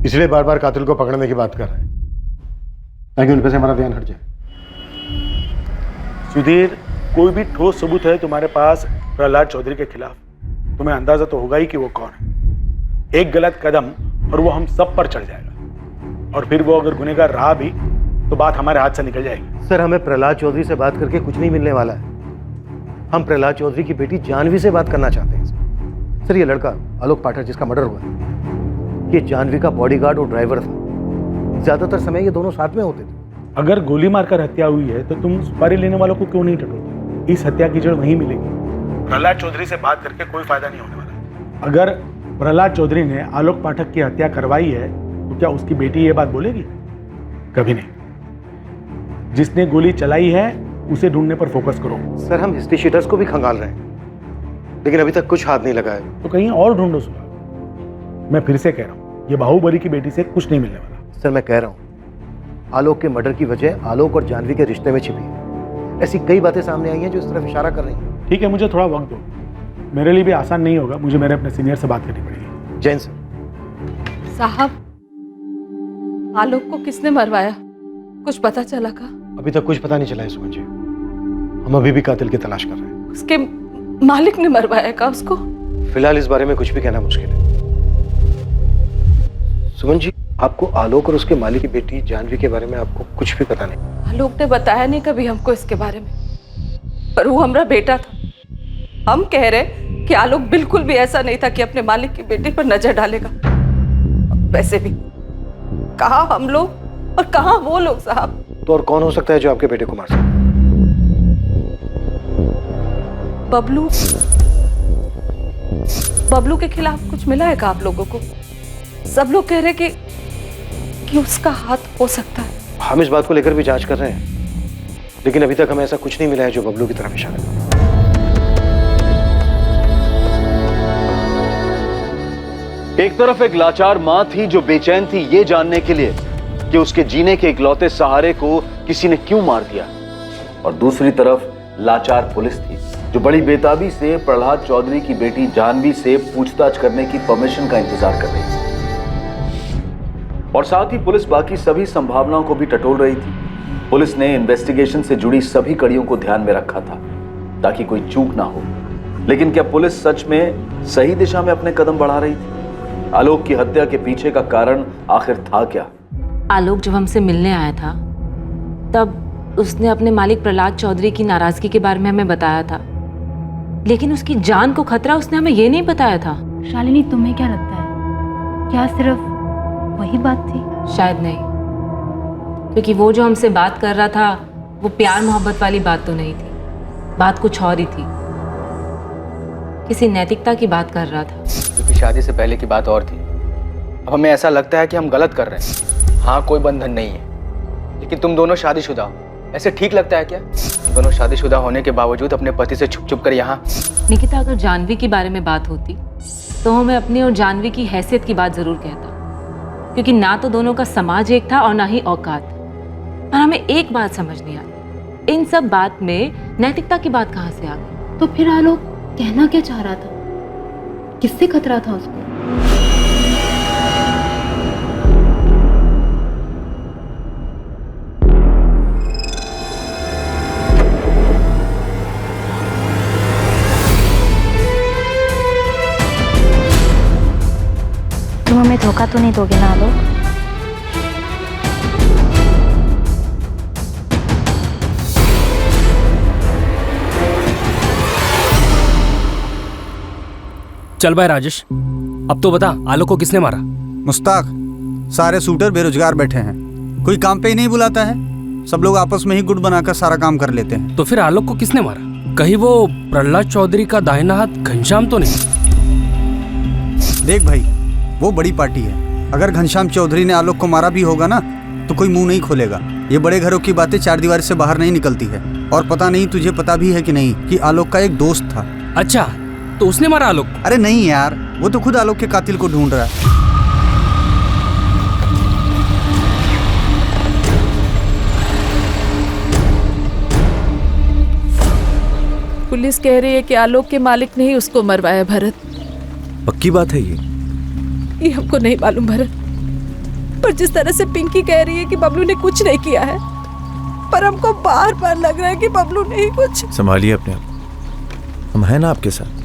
इसलिए बार बार कातिल को पकड़ने की बात कर रहे हैं ताकि उन पे से हमारा ध्यान हट जाए। सुधीर, कोई भी ठोस सबूत है तुम्हारे पास प्रहलाद चौधरी के खिलाफ, तुम्हें अंदाजा तो होगा ही कि वो कौन है। एक गलत कदम और वो हम सब पर चढ़ जाएगा, और फिर वो अगर गुनहगार रहा भी तो बात हमारे हाथ से निकल जाएगी। सर, हमें प्रहलाद चौधरी से बात करके कुछ नहीं मिलने वाला है। हम प्रहलाद चौधरी की बेटी जानवी से बात करना चाहते हैं। सर, ये लड़का आलोक पाठक जिसका मर्डर हुआ, ये जानवी का बॉडीगार्ड और ड्राइवर था। ज्यादातर समय ये दोनों साथ में होते थे। अगर गोली मारकर हत्या हुई है तो तुम सुपारी लेने वालों को क्यों नहीं टटोलते? इस हत्या की जड़ वहीं मिलेगी। प्रहलाद चौधरी से बात करके कोई फायदा नहीं होने वाला। अगर प्रहलाद चौधरी ने आलोक पाठक की हत्या करवाई है तो क्या उसकी बेटी ये बात बोलेगी? कभी नहीं। जिसने गोली चलाई है उसे ढूंढने पर फोकस करो। सर, हम हिस्ट्री शीटर्स को भी खंगाल रहे हैं, लेकिन अभी तक कुछ हाथ नहीं लगा है। तो कहीं और ढूंढो सुना। मैं फिर से कह रहा हूँ, ये बाहुबली की बेटी से कुछ नहीं मिलने वाला। सर, मैं कह रहा हूँ, आलोक के मर्डर की वजह आलोक और जानवी के रिश्ते में छिपी है। ऐसी कई बातें सामने आई हैं जो इस तरफ इशारा कर रही हैं। ठीक है, मुझे थोड़ा वक्त दो। मेरे लिए भी आसान नहीं होगा, मुझे मेरे अपने सीनियर से बात करनी पड़ेगी। जैन सर। साहब, आलोक को किसने मरवाया? कुछ पता चला का? अभी तक कुछ पता नहीं चला है सुमन जी। हम अभी भी कातिल की तलाश कर रहे हैं। उसके मालिक ने मरवाया का उसको? फिलहाल इस बारे में कुछ भी कहना मुश्किल है। सुमन जी, आपको आलोक और उसके मालिक की बेटी जानवी के बारे में आपको कुछ भी पता नहीं? आलोक ने बताया नहीं कभी हमको इसके बारे में, पर वो हमारा बेटा था। हम कह रहे कि आलोक बिल्कुल भी ऐसा नहीं था कि अपने मालिक की बेटी पर नजर डालेगा। वैसे भी कहाँ हम लोग और कहाँ वो लोग साहब। तो और कौन हो सकता है जो आपके बेटे को मार सकता है? बबलू के खिलाफ कुछ मिला है क्या आप लोगों को? सब लोग कह रहे कि उसका हाथ हो सकता है। हम इस बात को लेकर भी जांच कर रहे हैं, लेकिन अभी तक हमें ऐसा कुछ नहीं मिला है जो बबलू की तरफ इशारा करे। एक तरफ एक लाचार मां थी जो बेचैन थी ये जानने के लिए कि उसके जीने के इकलौते सहारे को किसी ने क्यों मार दिया, और दूसरी तरफ लाचार पुलिस थी जो बड़ी बेताबी से प्रहलाद चौधरी की बेटी जानवी से पूछताछ करने की परमिशन का इंतजार कर रही थी। और साथ ही पुलिस बाकी सभी संभावनाओं को भी टटोल रही थी। पुलिस ने इन्वेस्टिगेशन से जुड़ी सभी कड़ियों को ध्यान में रखा था ताकि कोई चूक ना हो। लेकिन क्या पुलिस सच में सही दिशा में अपने कदम बढ़ा रही थी? आलोक की हत्या के पीछे का कारण आखिर था क्या? आलोक जब हमसे मिलने आया था तब उसने अपने मालिक प्रहलाद चौधरी की नाराजगी के बारे में हमें बताया था, लेकिन उसकी जान को खतरा उसने हमें ये नहीं बताया था। शालिनी, तुम्हें क्या लगता है, क्या सिर्फ वही बात थी? शायद नहीं, क्योंकि वो जो हमसे बात कर रहा था वो प्यार मोहब्बत वाली बात तो नहीं थी, बात कुछ और ही थी। किसी नैतिकता की बात कर रहा था। क्योंकि शादी से पहले की बात और थी। अब हमें ऐसा लगता है कि हम गलत कर रहे हैं। हाँ, कोई बंधन नहीं है, लेकिन तुम दोनों शादीशुदा हो। ऐसे ठीक लगता है क्या? तुम दोनों शादीशुदा होने के बावजूद अपने पति से छुप छुप कर यहाँ। निकिता, अगर जानवी के बारे में बात होती तो मैं अपनी और जानवी की हैसियत की बात जरूर कहता, क्योंकि ना तो दोनों का समाज एक था और ना ही औकात। और हमें एक बात समझ नहीं आई, इन सब बात में नैतिकता की बात कहाँ से आ गई? तो फिर आलोक कहना क्या चाह रहा था? किससे खतरा था उसको? तुम हमें धोखा तो नहीं दोगे ना आलोक? चल भाई राजेश, अब तो बता, आलोक को किसने मारा? मुस्ताक, सारे शूटर बेरोजगार बैठे हैं, कोई काम पे ही नहीं बुलाता है। सब लोग आपस में ही गुट बनाकर सारा काम कर लेते हैं। तो फिर आलोक को किसने मारा? कहीं वो प्रहलाद चौधरी का दाहिना हाथ घनश्याम तो नहीं? देख भाई, वो बड़ी पार्टी है। अगर घनश्याम चौधरी ने आलोक को मारा भी होगा ना, तो कोई मुंह नहीं खोलेगा। ये बड़े घरों की बातें चार दीवार से बाहर नहीं निकलती है। और पता नहीं तुझे पता भी है कि नहीं कि आलोक का एक दोस्त था। अच्छा, तो उसने मारा आलोक? अरे नहीं यार, वो तो खुद आलोक के कातिल को ढूंढ रहा है। पुलिस कह रही है कि आलोक के मालिक ने ही उसको मरवाया। भरत, पक्की बात है ये हमको नहीं मालूम भरत, पर जिस तरह से पिंकी कह रही है कि बबलू ने कुछ नहीं किया है, पर हमको बार बार लग रहा है कि बबलू ने ही कुछ। संभालिए अपने आप, हम हैं ना आपके साथ।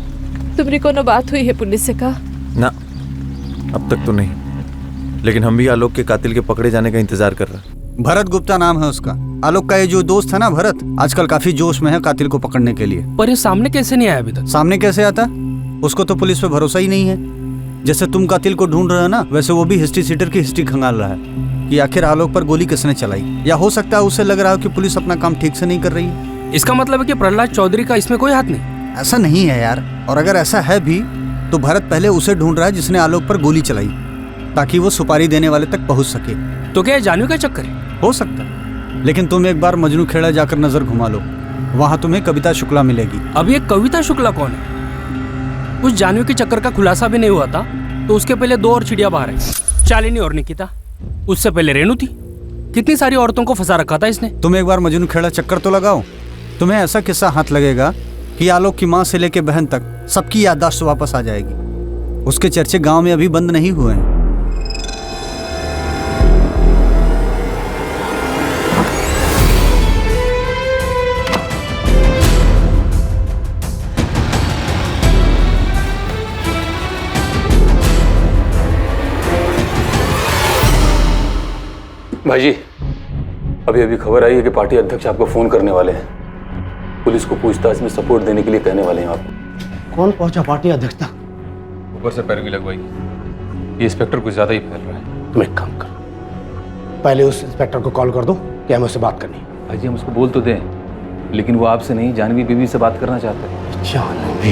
तुमने कोनो बात हुई है पुलिस से? कहा ना, अब तक तो नहीं, लेकिन हम भी आलोक के कातिल के पकड़े जाने का इंतजार कर रहे हैं। भरत गुप्ता नाम है उसका। आलोक का ये जो दोस्त है ना भरत, आजकल काफी जोश में है कातिल को पकड़ने के लिए। पर ये सामने कैसे नहीं आया अभी तक? सामने कैसे आता? उसको तो पुलिस पे भरोसा ही नहीं है। जैसे तुम कातिल को ढूंढ रहे हो ना, वैसे वो भी हिस्ट्री सीटर की हिस्ट्री खंगाल रहा है कि आखिर आलोक पर गोली किसने चलाई। या हो सकता है उसे लग रहा हो कि पुलिस अपना काम ठीक से नहीं कर रही है। इसका मतलब है कि प्रहलाद चौधरी का इसमें कोई हाथ नहीं? ऐसा नहीं है यार, और अगर ऐसा है भी तो भरत पहले उसे ढूंढ रहा है जिसने आलोक पर गोली चलाई, ताकि वो सुपारी देने वाले तक पहुंच सके। तो क्या जानवी का चक्कर है? हो सकता है, लेकिन तुम एक बार मजनू खेड़ा जाकर नजर घुमा लो, वहां तुम्हें कविता शुक्ला मिलेगी। अब ये कविता शुक्ला कौन है? उस जानवी के चक्कर का खुलासा भी नहीं हुआ था तो उसके पहले दो और चिड़िया बाहर आई, शालिनी और निकिता। उससे पहले रेणु थी। कितनी सारी औरतों को फंसा रखा था इसने। तुम एक बार मजनू खेड़ा चक्कर तो लगाओ, तुम्हें ऐसा किस्सा हाथ लगेगा कि आलोक की माँ से लेके बहन तक सबकी याददाश्त वापस आ जाएगी। उसके चर्चे गांव में अभी बंद नहीं हुए हैं। भाई जी, अभी अभी खबर आई है कि पार्टी अध्यक्ष आपको फोन करने वाले हैं। पुलिस को पूछताछ में सपोर्ट देने के लिए कहने वाले हैं आपको। कौन पहुंचा पार्टी अध्यक्ष तक? ऊपर से पैरवी लगवाई। ये इंस्पेक्टर कुछ ज्यादा ही फैल रहा है। तुम एक काम करो, पहले उस इंस्पेक्टर को कॉल कर दो कि हमें उससे बात करनी है। भाई जी, हम उसको बोल तो दें, लेकिन वो आपसे नहीं, जानवी बीबी से बात करना चाहते हैं। जानवी,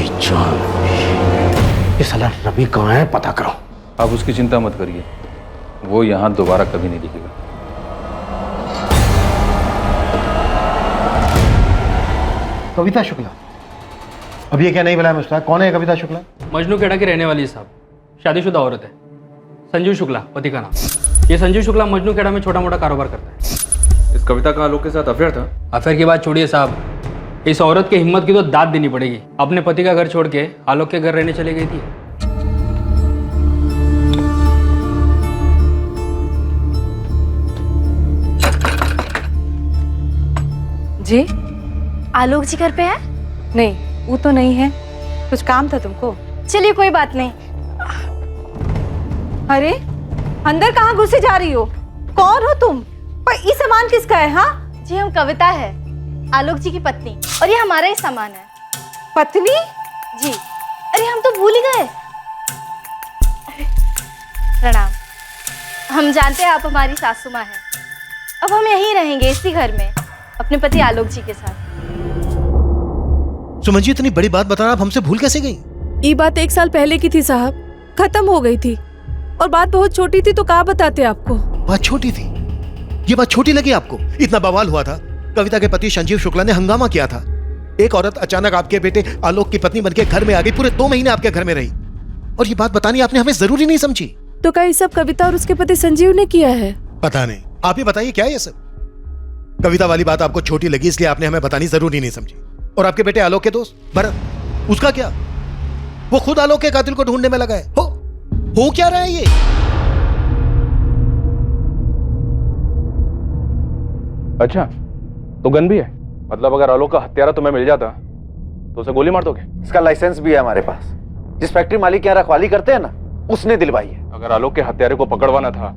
ये साला रवि कहाँ है, पता करो। आप उसकी चिंता मत करिए, वो यहाँ दोबारा कभी नहीं दिखेगा। कविता शुक्ला? अब ये क्या नहीं बुलाया मुस्ताक? कौन है कविता शुक्ला? मजनू खेड़ा की रहने वाली है साहब, शादीशुदा औरत है। संजीव शुक्ला पति का नाम। ये संजीव शुक्ला मजनू खेड़ा में छोटा मोटा कारोबार करता है। इस कविता का आलोक के साथ अफेयर था? अफेयर की बात छोड़िए साहब, इस औरत की हिम्मत की तो दाद देनी पड़ेगी। अपने पति का घर छोड़ के आलोक के घर रहने चली गई थी। जी, आलोक जी घर पे है? नहीं, वो तो नहीं है। कुछ काम था तुमको? चलिए कोई बात नहीं। अरे अंदर कहाँ घुसे जा रही हो? कौन हो तुम? पर ये सामान किसका है? हाँ जी, हम कविता है, आलोक जी की पत्नी, और ये हमारा ही सामान है। पत्नी? जी। अरे हम तो भूल ही गए। प्रणाम। हम जानते हैं आप हमारी सासू माँ हैं। अब हम यहीं रहेंगे, इसी घर में। अपने पति आलोक जी के साथ। सुमन जी, इतनी बड़ी बात बताना आप हमसे भूल कैसे गई? ये बात 1 साल पहले की थी साहब, खत्म हो गई थी। और बात बहुत छोटी थी तो कहाँ बताते आपको। बात छोटी थी? ये बात छोटी लगी आपको? इतना बवाल हुआ था, कविता के पति संजीव शुक्ला ने हंगामा किया था। एक औरत अचानक आपके बेटे आलोक की पत्नी बनके घर में आ गई, पूरे 2 महीने आपके घर में रही, और ये बात बतानी आपने हमें जरूरी नहीं समझी? तो क्या ये सब कविता और उसके पति संजीव ने किया है? पता नहीं, आप ही बताइए क्या ये सब? कविता वाली बात आपको छोटी लगी इसलिए आपने हमें बतानी जरूरी नहीं समझी। और आपके बेटे आलोक के दोस्त भरत, उसका क्या? वो खुद आलोक के कातिल को ढूंढने में लगा है। हो क्या रहा है ये? अच्छा, तो गन भी है? मतलब अगर आलोक का हत्यारा तुम्हें मिल जाता तो उसे गोली मार दोगे? इसका लाइसेंस भी है हमारे पास। जिस फैक्ट्री मालिक यहाँ रखवाली करते हैं ना, उसने दिलवाई है। अगर आलोक के हत्यारे को पकड़वाना था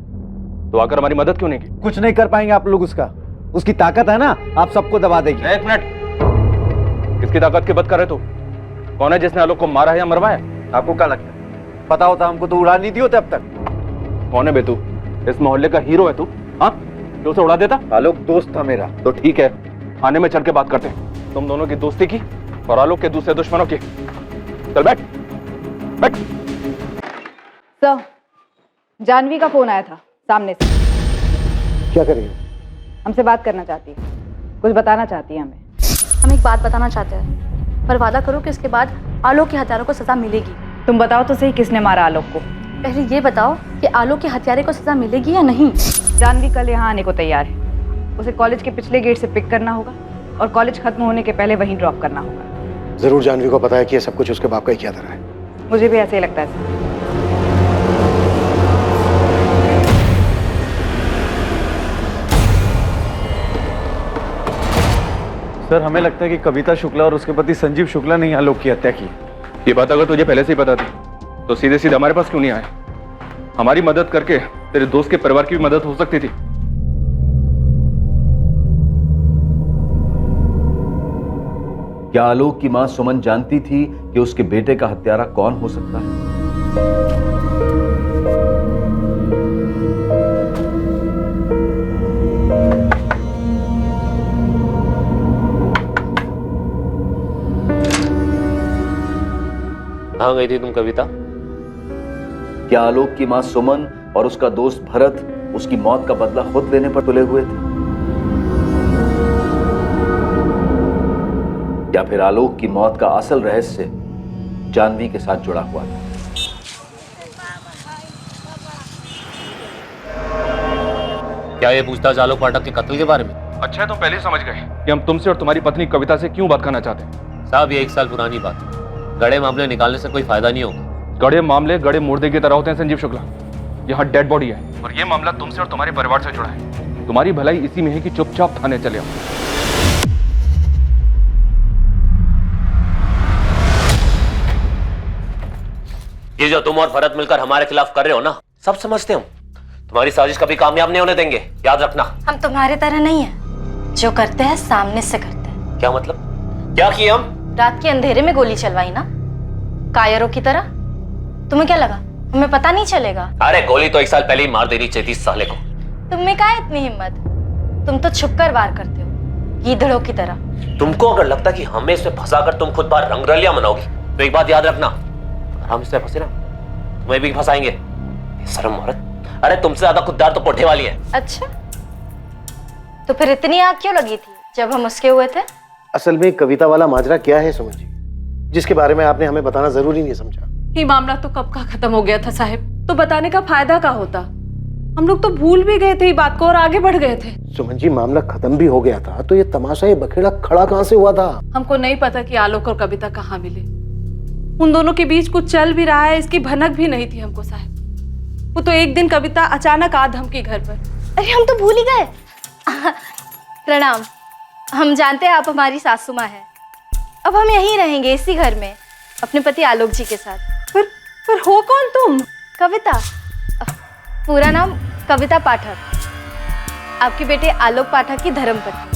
तो आकर हमारी मदद क्यों नहीं की? कुछ नहीं कर पाएंगे आप लोग उसका। उसकी ताकत है ना, आप सबको दबा देगी। 1 मिनट, किसकी ताकत की बात कर रहे तू? कौन है जिसने आलोक को मारा है या मरवाया? आपको क्या लगता है पता होता हमको तो उड़ा नहीं दी होते अब तक। कौन है बे तू? इस मोहल्ले का हीरो है तू? हाँ, जो उसे उड़ा देता? आलोक दोस्त था मेरा। तो ठीक है, थाने में चल के बात करते हैं तुम दोनों की दोस्ती की और आलोक के दूसरे दुश्मनों की। चल बैठ बैठ। सर, जानवी का फोन आया था सामने से। क्या कर रही हो? हमसे बात करना चाहती है, कुछ बताना चाहती है हमें। हम एक बात बताना चाहते हैं, पर वादा करो कि उसके बाद आलोक के हत्यारों को सजा मिलेगी। तुम बताओ तो सही, किसने मारा आलोक को? पहले ये बताओ कि आलोक के हत्यारे को सजा मिलेगी या नहीं। जानवी कल यहाँ आने को तैयार है। उसे कॉलेज के पिछले गेट से पिक करना होगा और कॉलेज खत्म होने के पहले वहीं ड्रॉप करना होगा। जरूर जानवी को पता है कि ये सब कुछ उसके बाप का ही किया था। मुझे भी ऐसे ही लगता है सर। सर, हमें लगता है कि कविता शुक्ला और उसके पति संजीव शुक्ला ने आलोक की हत्या की। ये बात अगर तुझे पहले से ही पता थी तो सीधे सीधे हमारे पास क्यों नहीं आए? हमारी मदद करके तेरे दोस्त के परिवार की भी मदद हो सकती थी। क्या आलोक की मां सुमन जानती थी कि उसके बेटे का हत्यारा कौन हो सकता है? कहाँ गई थी तुम कविता? क्या आलोक की मां सुमन और उसका दोस्त भरत उसकी मौत का बदला खुद लेने पर तुले हुए थे? या फिर आलोक की मौत का असल रहस्य जानवी के साथ जुड़ा हुआ था? क्या ये पूछताछ आलोक पाठक के कत्ल के बारे में? अच्छा है तुम पहले ही समझ गए कि हम तुमसे और तुम्हारी पत्नी कविता से क्यों बात करना चाहते हैं। साहब, ये 1 साल पुरानी बात है। गड़े मामले निकालने से कोई फायदा नहीं होगा। गड़े मामले गड़े मुर्दे की तरह होते हैं संजीव शुक्ला। यहाँ डेड बॉडी है और ये मामला तुमसे और तुम्हारे परिवार से जुड़ा है। तुम्हारी भलाई इसी में है कि चुपचाप थाने चले आओ। ये जो तुम और भरत मिलकर हमारे खिलाफ कर रहे हो ना, सब समझते हम। तुम्हारी साजिश कभी कामयाब नहीं होने देंगे, याद रखना। हम तुम्हारे तरह नहीं है, जो करते हैं सामने से करते हैं। क्या मतलब? क्या किए हम? रात के अंधेरे में गोली चलवाई ना, कायरों की तरह। तुम्हें क्या लगा हमें पता नहीं चलेगा? अरे गोली तो 1 साल पहले ही मार देनी चाहिए थी इस साले को। तुम्हें क्या इतनी हिम्मत? तुम तो छुपकर वार करते हो, गीदड़ों की तरह। तुमको अगर लगता कि हमें इसमें फंसाकर तुम खुद बार रंगरलियां मनाओगी तो एक बात याद रखना, हम इसमें फंसे ना तुम्हें भी फंसाएंगे। शर्म औरत। अरे तुमसे ज्यादा खुददार तो कोठे वाली है। अच्छा, तो फिर इतनी आग क्यों लगी थी जब हम उसके हुए थे? असल में कविता वाला माजरा क्या है सुमन जी, जिसके बारे में आपने हमें बताना जरूरी नहीं समझा? ये मामला तो कब का खत्म हो गया था साहब, तो बताने का फायदा क्या होता? हम लोग तो भूल भी गए थे ये बात को और आगे बढ़ गए थे। सुमन जी, मामला खत्म भी हो गया था तो ये तमाशा, ये बखेड़ा खड़ा कहां से हुआ था? हमको नहीं पता कि आलोक और कविता कहाँ मिले। उन दोनों के बीच कुछ चल भी रहा है इसकी भनक भी नहीं थी हमको साहब। वो तो एक दिन कविता अचानक आ धमकी घर पर। अरे हम तो भूल ही गए। प्रणाम। हम जानते हैं आप हमारी सासू माँ है। अब हम यहीं रहेंगे इसी घर में अपने पति आलोक जी के साथ। पर हो कौन तुम? कविता। पूरा नाम कविता पाठक, आपके बेटे आलोक पाठक की धर्मपत्नी।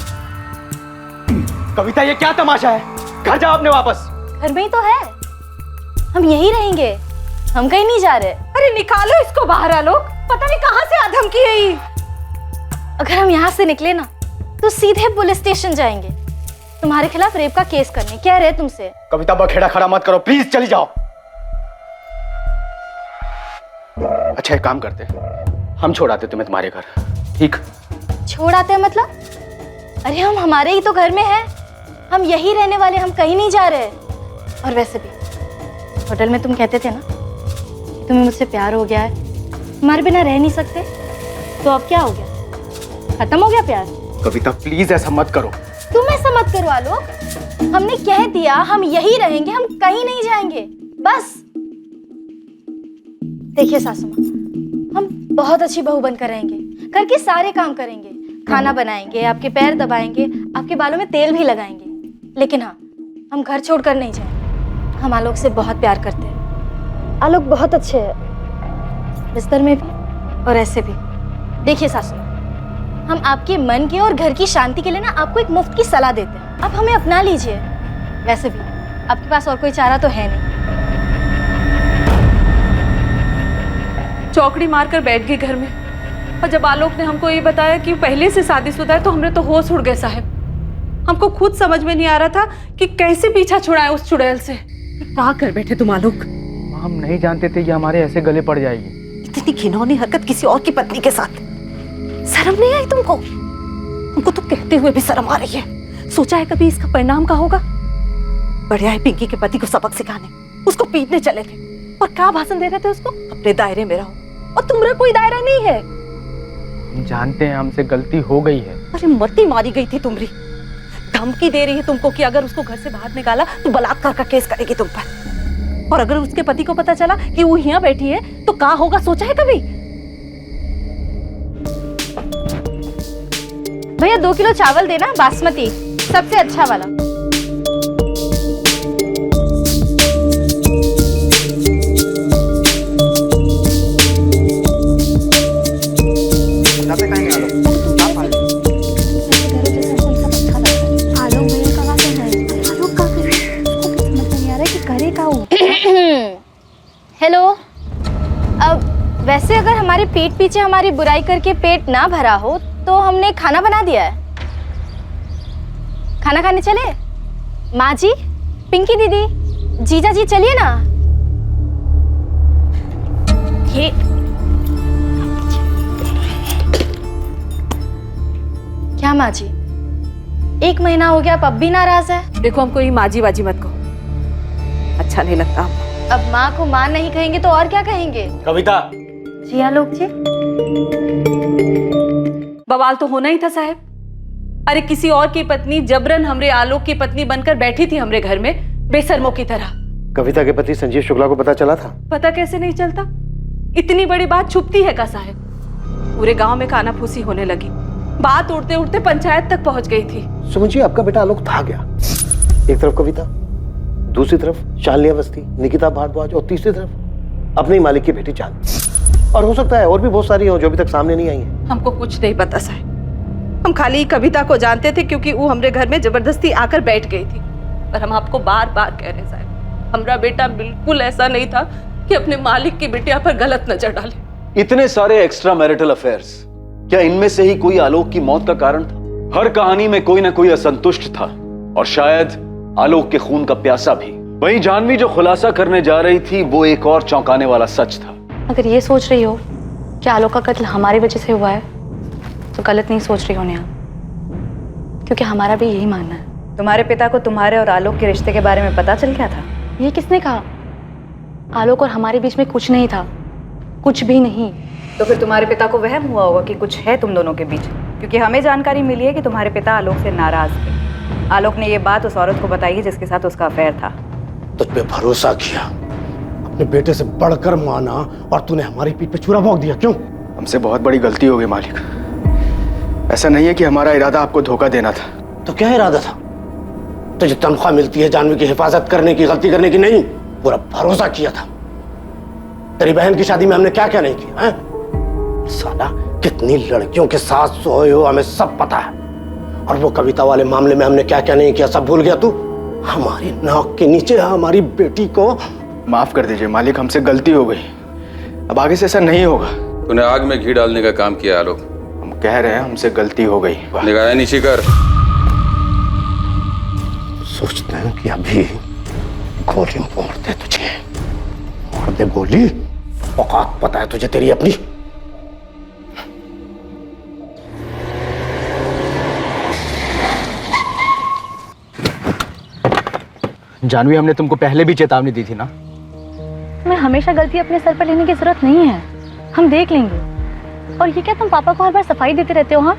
कविता, ये क्या तमाशा है? घर जाओ अपने वापस। घर में ही तो है, हम यहीं रहेंगे, हम कहीं नहीं जा रहे। अरे निकालो इसको बाहर आलोक, पता नहीं कहां से आधमकी है ये। अगर हम यहाँ से निकले ना तो सीधे पुलिस स्टेशन जाएंगे तुम्हारे खिलाफ रेप का केस करने। कह रहे तुमसे। कविता बखेड़ा खड़ा मत करो प्लीज, चली जाओ। अच्छा एक काम करते, हम छोड़ाते तुम्हें तुम्हारे घर, ठीक? छोड़ आते हैं मतलब? अरे हम हमारे ही तो घर में हैं, हम यही रहने वाले, हम कहीं नहीं जा रहे। और वैसे भी होटल में तुम कहते थे ना कि तुम्हें मुझसे प्यार हो गया है, हमारे बिना रह नहीं सकते, तो अब क्या हो गया? खत्म हो गया प्यार? कविता प्लीज ऐसा मत करो। तुम ऐसा मत करो आलोक, हमने कह दिया हम यही रहेंगे, हम कहीं नहीं जाएंगे, बस। देखिए सासू माँ, हम बहुत अच्छी बहू बनकर रहेंगे, घर के सारे काम करेंगे, खाना बनाएंगे, आपके पैर दबाएंगे, आपके बालों में तेल भी लगाएंगे, लेकिन हाँ, हम घर छोड़कर नहीं जाएंगे। हम आलोक से बहुत प्यार करते हैं, आलोक बहुत अच्छे है, बिस्तर में भी और ऐसे भी। देखिए सासू, हम आपके मन के और घर की शांति के लिए ना आपको एक मुफ्त की सलाह देते हैं, आप हमें अपना लीजिए। वैसे भी आपके पास और कोई चारा तो है नहीं। चौकड़ी मारकर बैठ गई घर में, और जब आलोक ने हमको ये बताया कि पहले से शादीशुदा है तो हमने तो होश उड़ गए साहब। हमको खुद समझ में नहीं आ रहा था कि कैसे पीछा छुड़ाए उस चुड़ैल से। क्या कर बैठे तुम आलोक? हम नहीं जानते थे कि हमारे ऐसे गले पड़ जाएगी। इतनी घिनौनी हरकत किसी और की पत्नी के साथ, शर्म नहीं आई तुमको? हमको तो कहते हुए भी शर्म आ रही है। सोचा है कभी इसका परिणाम क्या होगा? बढ़िया है पिंकी के पति को सबक सिखाने, उसको पीटने चले थे, और क्या भाषण दे रहे थे उसको? अपने दायरे में रहो, और तुम्हारा कोई दायरा नहीं है। हम जानते हैं हमसे गलती हो गई है। अरे मती मारी गई थी तुम्हारी, धमकी दे रही है तुमको कि अगर उसको घर से बाहर निकाला तो बलात्कार का केस करेगी तुम पर, और अगर उसके पति को पता चला कि वो यहाँ बैठी है तो क्या होगा? सोचा है कभी? भैया 2 किलो चावल देना, बासमती, सबसे अच्छा वाला। हेलो, अब वैसे अगर हमारे पीठ पीछे हमारी बुराई करके पेट ना भरा हो तो हमने खाना बना दिया है। खाना खाने चले? माँ जी, पिंकी दीदी, जीजा जी, चलिए ना। ये क्या माँ जी, 1 महीना हो गया, अब भी नाराज है? देखो हमको ये माजी बाजी मत कहो, अच्छा नहीं लगता। अब माँ को माँ नहीं कहेंगे तो और क्या कहेंगे? कविता जी आलोक जी। बवाल तो होना ही था साहब। अरे किसी और की पत्नी जबरन हमरे आलोक की पत्नी बनकर बैठी थी हमरे घर में, बेशर्मों की तरह। कविता के पति संजीव शुक्ला को पता चला था? पता कैसे नहीं चलता? इतनी बड़ी बात छुपती है का साहब? पूरे गांव में काना फूसी होने लगी, बात उड़ते उड़ते पंचायत तक पहुंच गई थी। सुमन जी, आपका बेटा आलोक था गया। एक तरफ कविता, दूसरी तरफ शालिनी अवस्थी, निकिता भारद्वाज, और तीसरी तरफ अपने ही मालिक की बेटी चांद। और हो सकता है और भी बहुत सारी हो जो अभी तक सामने नहीं आई है। हमको कुछ नहीं पता साहब, हम खाली कविता को जानते थे क्योंकि वो हमरे घर में जबरदस्ती आकर बैठ गई थी। पर हम आपको बार बार कह रहे साहब, हमारा बेटा बिल्कुल ऐसा नहीं था कि अपने मालिक की बिटिया पर गलत नजर डाले। इतने सारे एक्स्ट्रा मैरिटल अफेयर्स, क्या इनमें से ही कोई आलोक की मौत का कारण था? हर कहानी में कोई ना कोई असंतुष्ट था, और शायद आलोक के खून का प्यासा भी। वहीं जानवी जो खुलासा करने जा रही थी वो एक और चौंकाने वाला सच था। अगर ये सोच रही हो कि आलोक का कत्ल हमारी वजह से हुआ है तो गलत नहीं सोच रही हो नेहा, क्योंकि हमारा भी यही मानना है। तुम्हारे पिता को तुम्हारे और आलोक के रिश्ते के बारे में पता चल गया था? ये किसने कहा? आलोक और हमारे बीच में कुछ नहीं था, कुछ भी नहीं। तो फिर तुम्हारे पिता को वहम हुआ होगा कि कुछ है तुम दोनों के बीच, क्योंकि हमें जानकारी मिली है कि तुम्हारे पिता आलोक से नाराज थे। आलोक ने ये बात उस औरत को बताई है जिसके साथ उसका अफेयर था। तुझ पे भरोसा किया, अपने बेटे से बढ़कर माना, और तूने हमारी पीठ पे छुरा भोंक दिया। क्यों? हमसे बहुत बड़ी गलती हो गई मालिक। ऐसा नहीं है कि हमारा इरादा आपको धोखा देना था। तो क्या इरादा था? तुझे तनख्वाह मिलती है जानवी की हिफाजत करने की, गलती करने की नहीं। पूरा भरोसा किया था। तेरी बहन की शादी में हमने क्या क्या नहीं किया है? साला कितनी लड़कियों के साथ सोए हो हमें सब पता है, और वो कविता वाले मामले में हमने क्या क्या नहीं किया सब भूल गया तू? हमारी नाक के नीचे हमारी बेटी को। माफ कर दीजिए मालिक, हमसे गलती हो गई, अब आगे से ऐसा नहीं होगा। तूने आग में घी डालने का काम किया आलोक। हम कह रहे हैं हमसे गलती हो गई। निगाहें नीचे कर। सोचते हैं कि अभी गोली मार दे तुझे, मार दे गोली। औकात पता है तुझे तेरी अपनी? जानवी, हमने तुमको पहले भी चेतावनी दी थी ना। मैं हमेशा गलती अपने सर पर लेने की जरूरत नहीं है, हम देख लेंगे। और ये क्या तुम पापा को हर बार सफाई देते रहते हो? हाँ,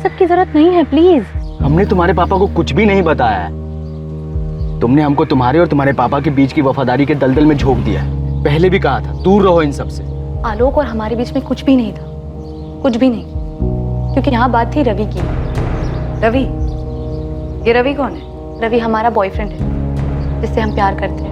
सबकी जरूरत नहीं है, प्लीज। हमने तुम्हारे पापा को कुछ भी नहीं बताया है। तुमने हमको तुम्हारे और तुम्हारे पापा के बीच की वफादारी के दलदल में झोंक दिया है। पहले भी कहा था दूर रहो इन सब से। आलोक और हमारे बीच में कुछ भी नहीं था, कुछ भी नहीं, क्योंकि यहाँ बात थी रवि की। रवि? ये रवि कौन है? रवि हमारा बॉयफ्रेंड है, जिससे हम प्यार करते हैं।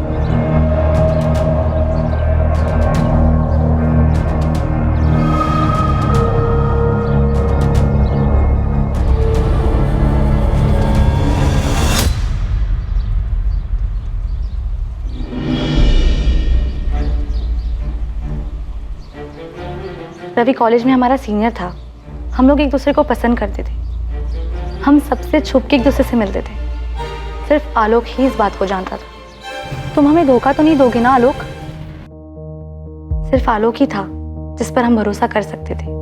रवि कॉलेज में हमारा सीनियर था। हम लोग एक दूसरे को पसंद करते थे। हम सबसे छुप के एक दूसरे से मिलते थे। सिर्फ आलोक ही इस बात को जानता था। तुम हमें धोखा तो नहीं दोगे ना आलोक? सिर्फ आलोक ही था जिस पर हम भरोसा कर सकते थे।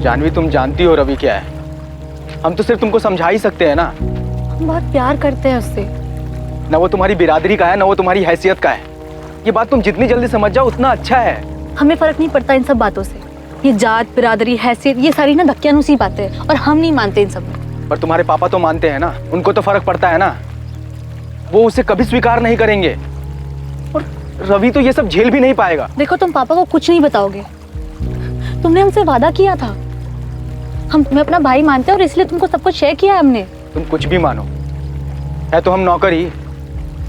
जानवी, तुम जानती हो रवि क्या है। हम तो सिर्फ तुमको समझा ही सकते हैं ना। हम बहुत प्यार करते हैं उससे। ना वो तुम्हारी बिरादरी का है, ना वो तुम्हारी हैसियत का है। ये बात तुम जितनी जल्दी समझ जाओ उतना अच्छा है। हमें फर्क नहीं पड़ता इन सब बातों से। ये जात, बिरादरी, हैसियत, ये सारी ना धक्कियानुसी बातें हैं और हम नहीं मानते इन सब में। पर तुम्हारे पापा तो मानते हैं ना, उनको तो फर्क पड़ता है ना। वो उसे कभी स्वीकार नहीं करेंगे और रवि तो ये सब झेल भी नहीं पाएगा। देखो, तुम पापा को कुछ नहीं बताओगे। तुमने हमसे वादा किया था। हम तुम्हें अपना भाई मानते हैं और इसलिए तुमको सब कुछ शेयर किया है हमने। तुम कुछ भी मानो, है तो हम नौकर ही,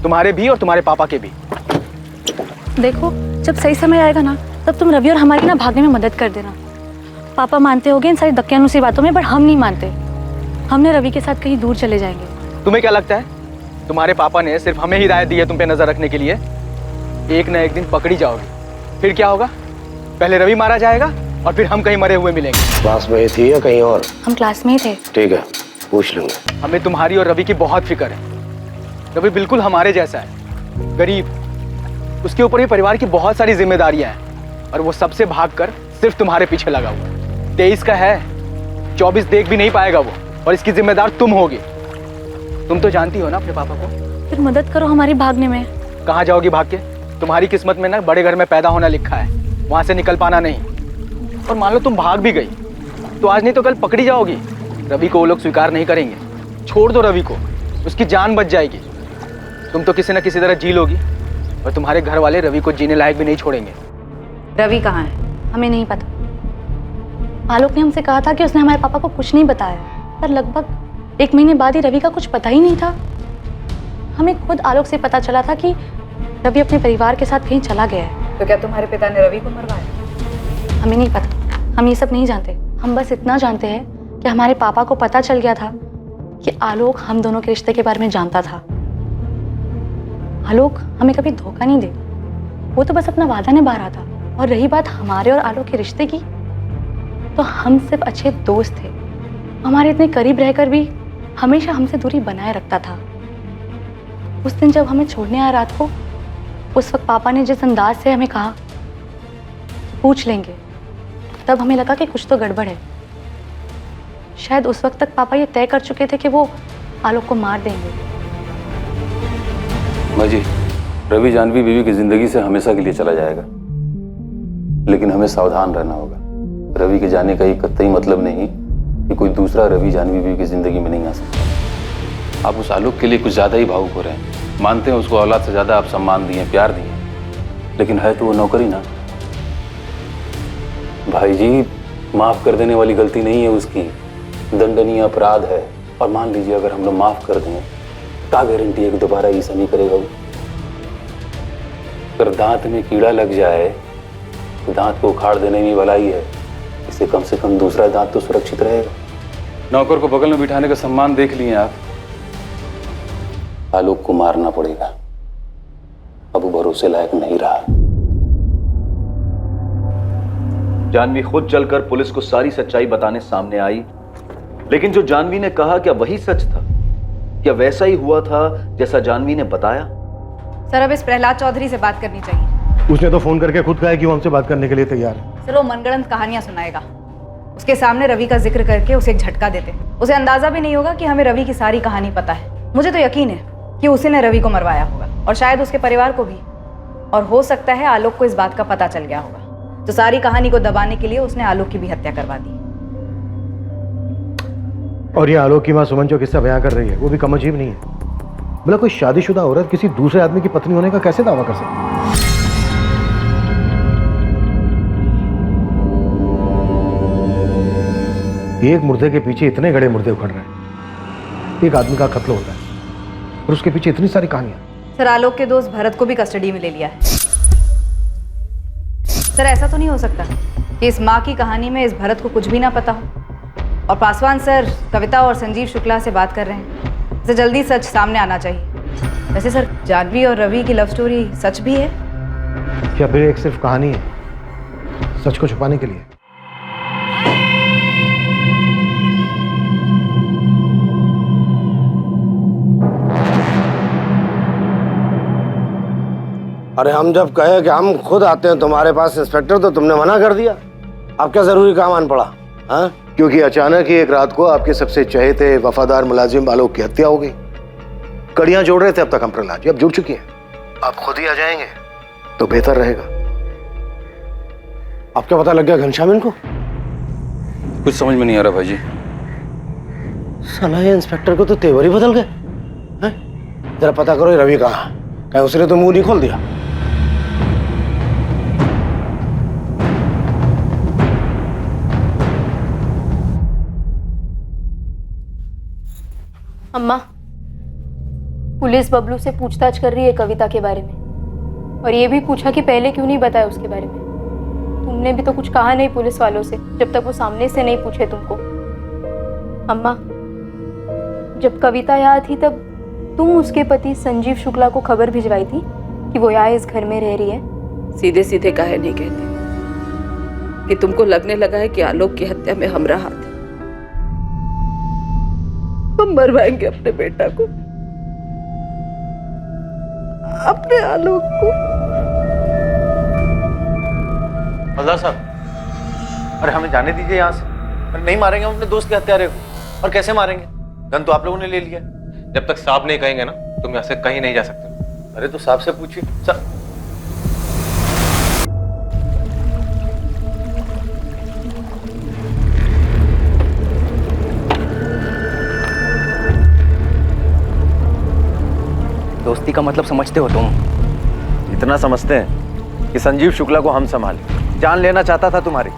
तुम्हारे भी और तुम्हारे पापा के भी। देखो, जब सही समय आएगा ना, तब तुम रवि और हमारी ना भागने में मदद कर देना। पापा मानते होंगे इन सारी धक्कियानुसी बातों में, पर हम नहीं मानते। हमने रवि के साथ कहीं दूर चले जाएंगे। तुम्हें क्या लगता है तुम्हारे पापा ने सिर्फ हमें हिदायत दी है तुम पे नजर रखने के लिए? एक न एक दिन पकड़ी जाओगी। फिर क्या होगा? पहले रवि मारा जाएगा और फिर हम कहीं मरे हुए मिलेंगे। क्लास में ही थी या कहीं और? हम क्लास में ही थे। ठीक है, पूछ लूंगा। हमें तुम्हारी और रवि की बहुत फिक्र है। रवि बिल्कुल हमारे जैसा है, गरीब। उसके ऊपर भी परिवार की बहुत सारी जिम्मेदारियां हैं और वो सबसे भागकर सिर्फ तुम्हारे पीछे लगा हुआ। 23 का है, 24 देख भी नहीं पाएगा वो, और इसकी जिम्मेदार तुम होगी। तुम तो जानती हो ना अपने पापा को। फिर मदद करो हमारी भागने में। कहाँ जाओगी भाग के? तुम्हारी किस्मत में ना बड़े घर में पैदा होना लिखा है, वहां से निकल पाना नहीं। और मान लो तुम भाग भी गई तो आज नहीं तो कल पकड़ी जाओगी। रवि को वो लोग स्वीकार नहीं करेंगे। छोड़ दो रवि को, उसकी जान बच जाएगी। तुम तो किसी न किसी तरह जी लोगी और तुम्हारे घर वाले रवि को जीने लायक भी नहीं छोड़ेंगे। रवि कहाँ है? हमें नहीं पता। आलोक ने हमसे कहा था कि उसने हमारे पापा को कुछ नहीं बताया, पर लगभग 1 महीने बाद ही रवि का कुछ पता ही नहीं था। हमें खुद आलोक से पता चला था कि रवि अपने परिवार के साथ कहीं चला गया है। तो क्या तुम्हारे पिता ने रवि को मरवाया? हमें नहीं पता, हम ये सब नहीं जानते। हम बस इतना जानते हैं कि हमारे पापा को पता चल गया था कि आलोक हम दोनों के रिश्ते के बारे में जानता था। आलोक हमें कभी धोखा नहीं दे, वो तो बस अपना वादा निभा रहा था। और रही बात हमारे और आलोक के रिश्ते की, तो हम सिर्फ अच्छे दोस्त थे। हमारे इतने करीब रहकर भी हमेशा हमसे दूरी बनाए रखता था। उस दिन जब हमें छोड़ने आया रात को, उस वक्त पापा ने जिस अंदाज से हमें कहा पूछ लेंगे, तब हमें लगा कि कुछ तो गड़बड़ है। शायद उस वक्त तक पापा ये तय कर चुके थे कि वो आलोक को मार देंगे। माँ जी, रवि जानवी बीवी की जिंदगी से हमेशा के लिए चला जाएगा, लेकिन हमें सावधान रहना होगा। रवि के जाने का ये कतई मतलब नहीं कि कोई दूसरा रवि जानवी बीवी की जिंदगी में नहीं आ सकता। आप उस आलोक के लिए कुछ ज्यादा ही भावुक हो रहे हैं। मानते हैं उसको औलाद से ज्यादा आप सम्मान दिए, प्यार दिए, लेकिन है तो वो नौकरी ना। भाई जी, माफ कर देने वाली गलती नहीं है उसकी, दंडनीय अपराध है। और मान लीजिए अगर हम लोग माफ कर दें, क्या गारंटी है कि दोबारा ऐसा नहीं करेगा वो? अगर दांत में कीड़ा लग जाए तो दांत को उखाड़ देने में भलाई है, इससे कम से कम दूसरा दांत तो सुरक्षित रहेगा। नौकर को बगल में बिठाने का सम्मान देख लिए आप। आलोक को मारना पड़ेगा, अब वो भरोसे लायक नहीं रहा। जानवी खुद चलकर पुलिस को सारी सच्चाई बताने सामने आई, लेकिन जो जानवी ने कहा क्या वही सच था? क्या वैसा ही हुआ था जैसा जानवी ने बताया? सर अब इस प्रहलाद चौधरी से बात करनी चाहिए। उसने तो फोन करके खुद कहा है कि वो हमसे बात करने के लिए तैयार है। सर वो मनगढ़ंत कहानियां सुनाएगा। उसके सामने रवि का जिक्र करके उसे एक झटका देते, उसे अंदाजा भी नहीं होगा कि हमें रवि की सारी कहानी पता है। मुझे तो यकीन है कि उसी ने रवि को मरवाया होगा, और शायद उसके परिवार को भी। और हो सकता है आलोक को इस बात का पता चल गया होगा, तो सारी कहानी को दबाने के लिए उसने आलोक की भी हत्या करवा दी। और ये आलोक की मां सुमन जो किस्सा बयां कर रही है वो भी कम अजीब नहीं है। बोला कोई शादीशुदा औरत किसी दूसरे आदमी की पत्नी होने का कैसे दावा कर सकती है? एक मुर्दे के पीछे इतने गड़े मुर्दे उखड़ रहे हैं। एक आदमी का कत्ल होता है और उसके पीछे इतनी सारी कहानियां। सर आलोक के दोस्त भरत को भी कस्टडी में ले लिया है। सर ऐसा तो नहीं हो सकता कि इस माँ की कहानी में इस भरत को कुछ भी ना पता हो, और पासवान सर कविता और संजीव शुक्ला से बात कर रहे हैं। इसे जल्दी सच सामने आना चाहिए। वैसे सर जानवी और रवि की लव स्टोरी सच भी है क्या फिर एक सिर्फ कहानी है सच को छुपाने के लिए? अरे हम जब कहे कि हम खुद आते हैं तुम्हारे पास इंस्पेक्टर, तो तुमने मना कर दिया। अब क्या जरूरी काम आन पड़ा? हाँ, क्योंकि अचानक ही एक रात को आपके सबसे चहेते वफादार मुलाजिम आलोक की हत्या हो गई। कड़ियां जोड़ रहे थे अब तक हम प्रहलाद जी, अब जुड़ चुकी हैं। आप खुद ही आ जाएंगे तो बेहतर रहेगा। अब क्या पता लग गया घनश्याम इनको? कुछ समझ में नहीं आ रहा भाई जी। साला ये इंस्पेक्टर को तो तेवर ही बदल गए। जरा पता करो ये रवि कहाँ, कहीं उसने तो मुंह नहीं खोल दिया। अम्मा, पुलिस बबलू से पूछताछ कर रही है कविता के बारे में, और ये भी पूछा कि पहले क्यों नहीं बताया उसके बारे में। तुमने भी तो कुछ कहा नहीं पुलिस वालों से जब तक वो सामने से नहीं पूछे तुमको। अम्मा, जब कविता यहाँ थी तब तुम उसके पति संजीव शुक्ला को खबर भिजवाई थी कि वो यहाँ इस घर में रह रही है। सीधे सीधे काहे नहीं कहते कि तुमको लगने लगा है कि आलोक की हत्या में हमारा हाथ है। हम मरवाएंगे अपने बेटा को, अपने आलोक को। हवलदार साहब, अरे हमें जाने दीजिए यहाँ से। नहीं मारेंगे हम अपने दोस्त के हत्यारे को। और कैसे मारेंगे? गन तो आप लोगों ने ले लिया। जब तक साहब नहीं कहेंगे ना तुम यहाँ से कहीं नहीं जा सकते। अरे तो साहब से पूछिए। दोस्ती का मतलब समझते हो तुम? इतना समझते हैं कि संजीव शुक्ला को हम संभाले। जान लेना चाहता था तुम्हारी,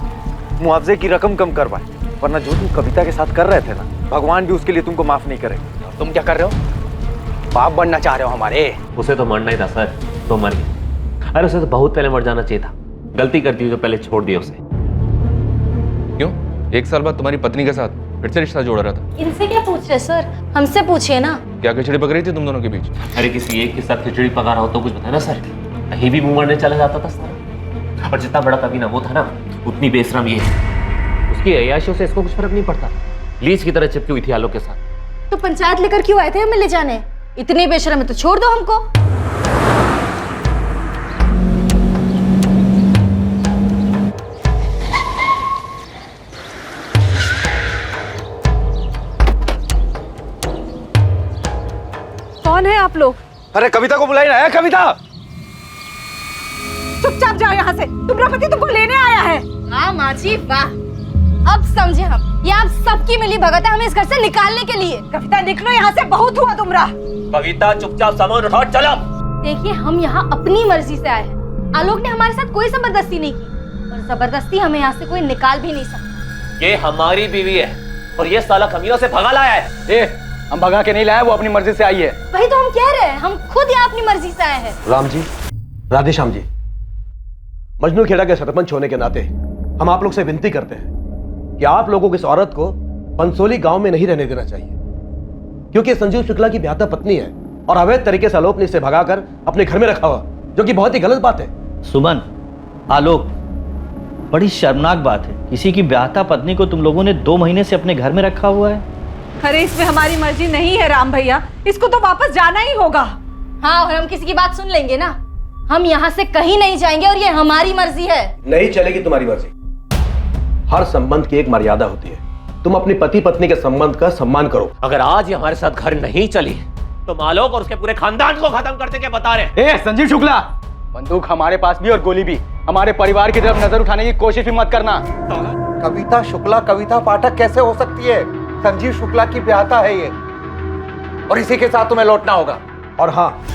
मुआवजे की रकम कम करवाए, वरना जो तुम कविता के साथ कर रहे थे ना, भगवान भी उसके लिए तुमको माफ नहीं करेगा। तुम क्या कर रहे हो? बाप बनना चाह रहे हो हमारे? उसे तो मरना ही था सर, तो मर गया। अरे उसे तो बहुत पहले मर जाना चाहिए था। गलती कर दी जो पहले छोड़ दिया उसे। क्यों? 1 साल बाद तुम्हारी पत्नी के साथ फिर से रिश्ता जोड़ रहा था। इनसे क्या पूछ रहे सर, हमसे पूछिए ना। क्या खिचड़ी पक रही थी तुम दोनों के बीच? अरे किसी एक के साथ खिचड़ी पका रहा हो तो कुछ बताया ना सर। कहीं भी मुंह मारने चला जाता था सर। और जितना बड़ा कभी ना वो था ना, उतनी बेशरम ये है। उसकी अय्याशियों से इसको कुछ फर्क नहीं पड़ता। लीज की तरह चिपकी हुई थी आलोक के साथ। तो पंचायत लेकर क्यों आए थे हमें ले जाने? इतनी बेशरम है तो छोड़ दो हमको। कौन है आप लोग? अरे कविता को बुलाई ना है। कविता, चुपचाप जाओ यहाँ से। तुम्हारा पति तुमको लेने आया है। वाह माँ जी वाह, अब समझे हम। ये आप सबकी मिली भगत है हमें इस घर से निकालने के लिए। कविता निकलो यहाँ से, बहुत हुआ तुमरा। कविता चुपचाप सामान उठाओ, चलो। देखिए हम यहाँ अपनी मर्जी से आए हैं। आलोक ने हमारे साथ कोई जबरदस्ती नहीं की, और जबरदस्ती हमें यहाँ से कोई निकाल भी नहीं सकता। ये हमारी बीवी है और ये साला कमीनों से भगा लाया है। हम भगा के नहीं लाए, वो अपनी मर्जी से आई है। वही तो हम कह रहे हैं, हम खुद यहाँ अपनी मर्जी से आए हैं। राम जी, राधेश्याम जी, मजनू खेड़ा के सरपंच होने के नाते हम आप लोग से विनती करते हैं कि आप लोगों को इस औरत को बंसोली गांव में नहीं रहने देना चाहिए, क्योंकि संजीव शुक्ला की ब्याहता पत्नी है और अवैध तरीके से आलोक ने इसे भगाकर अपने घर में रखा हुआ, जो कि बहुत ही गलत बात है। सुमन, आलोक, बड़ी शर्मनाक बात है। किसी की ब्याहता पत्नी को तुम लोगों ने 2 महीने से अपने घर में रखा हुआ है। अरे इसमें हमारी मर्जी नहीं है राम भैया, इसको तो वापस जाना ही होगा। हाँ, और हम किसी की बात सुन लेंगे ना, हम यहाँ से कहीं नहीं जाएंगे और ये हमारी मर्जी है। नहीं चलेगी तुम्हारी मर्जी। हर संबंध की एक मर्यादा होती है। तुम अपनी पति पत्नी के संबंध का सम्मान करो। अगर आज ये हमारे साथ घर नहीं चली तो आलोक और उसके पूरे खानदान को खत्म कर देंगे, बता रहे। ए संजीव शुक्ला, बंदूक हमारे पास भी और गोली भी। हमारे परिवार की तरफ नजर उठाने की कोशिश भी मत करना। कविता शुक्ला कविता पाठक कैसे हो सकती है? संजीव शुक्ला की ब्याहता है ये, और इसी के साथ तुम्हें लौटना होगा। और हाँ,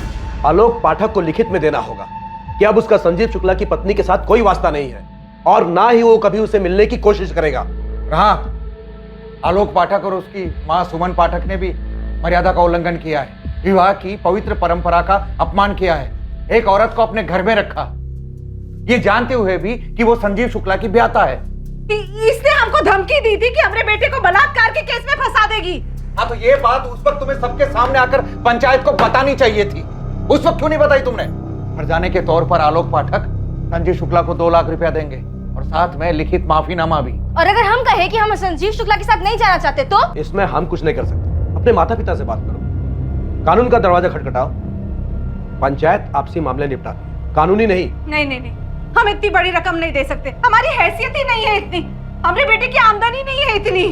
आलोक पाठक को लिखित में देना होगा कि अब उसका संजीव शुक्ला की पत्नी के साथ कोई वास्ता नहीं है और ना ही वो कभी उसे मिलने की कोशिश करेगा। हाँ, आलोक पाठक और उसकी मां सुमन पाठक ने भी मर्यादा का उल्लंघन किया है, विवाह की पवित्र परंपरा का अपमान किया है, एक औरत को अपने घर में रखा, ये जानते हुए भी कि वो संजीव शुक्ला की ब्याहता है। इसने हमको धमकी दी थी कि अपने बेटे को बलात्कार के केस में फंसा देगी। हाँ, तो ये बात उस वक्त तुम्हें सबके सामने आकर पंचायत को बतानी चाहिए थी। उस वक्त क्यों नहीं बताई तुमने? हरजाने के तौर पर आलोक पाठक संजीव शुक्ला को 2 लाख रुपया देंगे और साथ में लिखित माफीनामा भी। और अगर हम कहें कि हम संजीव शुक्ला के साथ नहीं जाना चाहते तो? इसमें हम कुछ नहीं कर सकते। अपने माता पिता से बात करो, कानून का दरवाजा खटखटाओ, पंचायत आपसी मामले निपटा, कानूनी नहीं। नहीं नहीं नहीं, हम इतनी बड़ी रकम नहीं दे सकते, हमारी हैसियत ही नहीं है इतनी, हमारे बेटे की आमदनी नहीं है इतनी।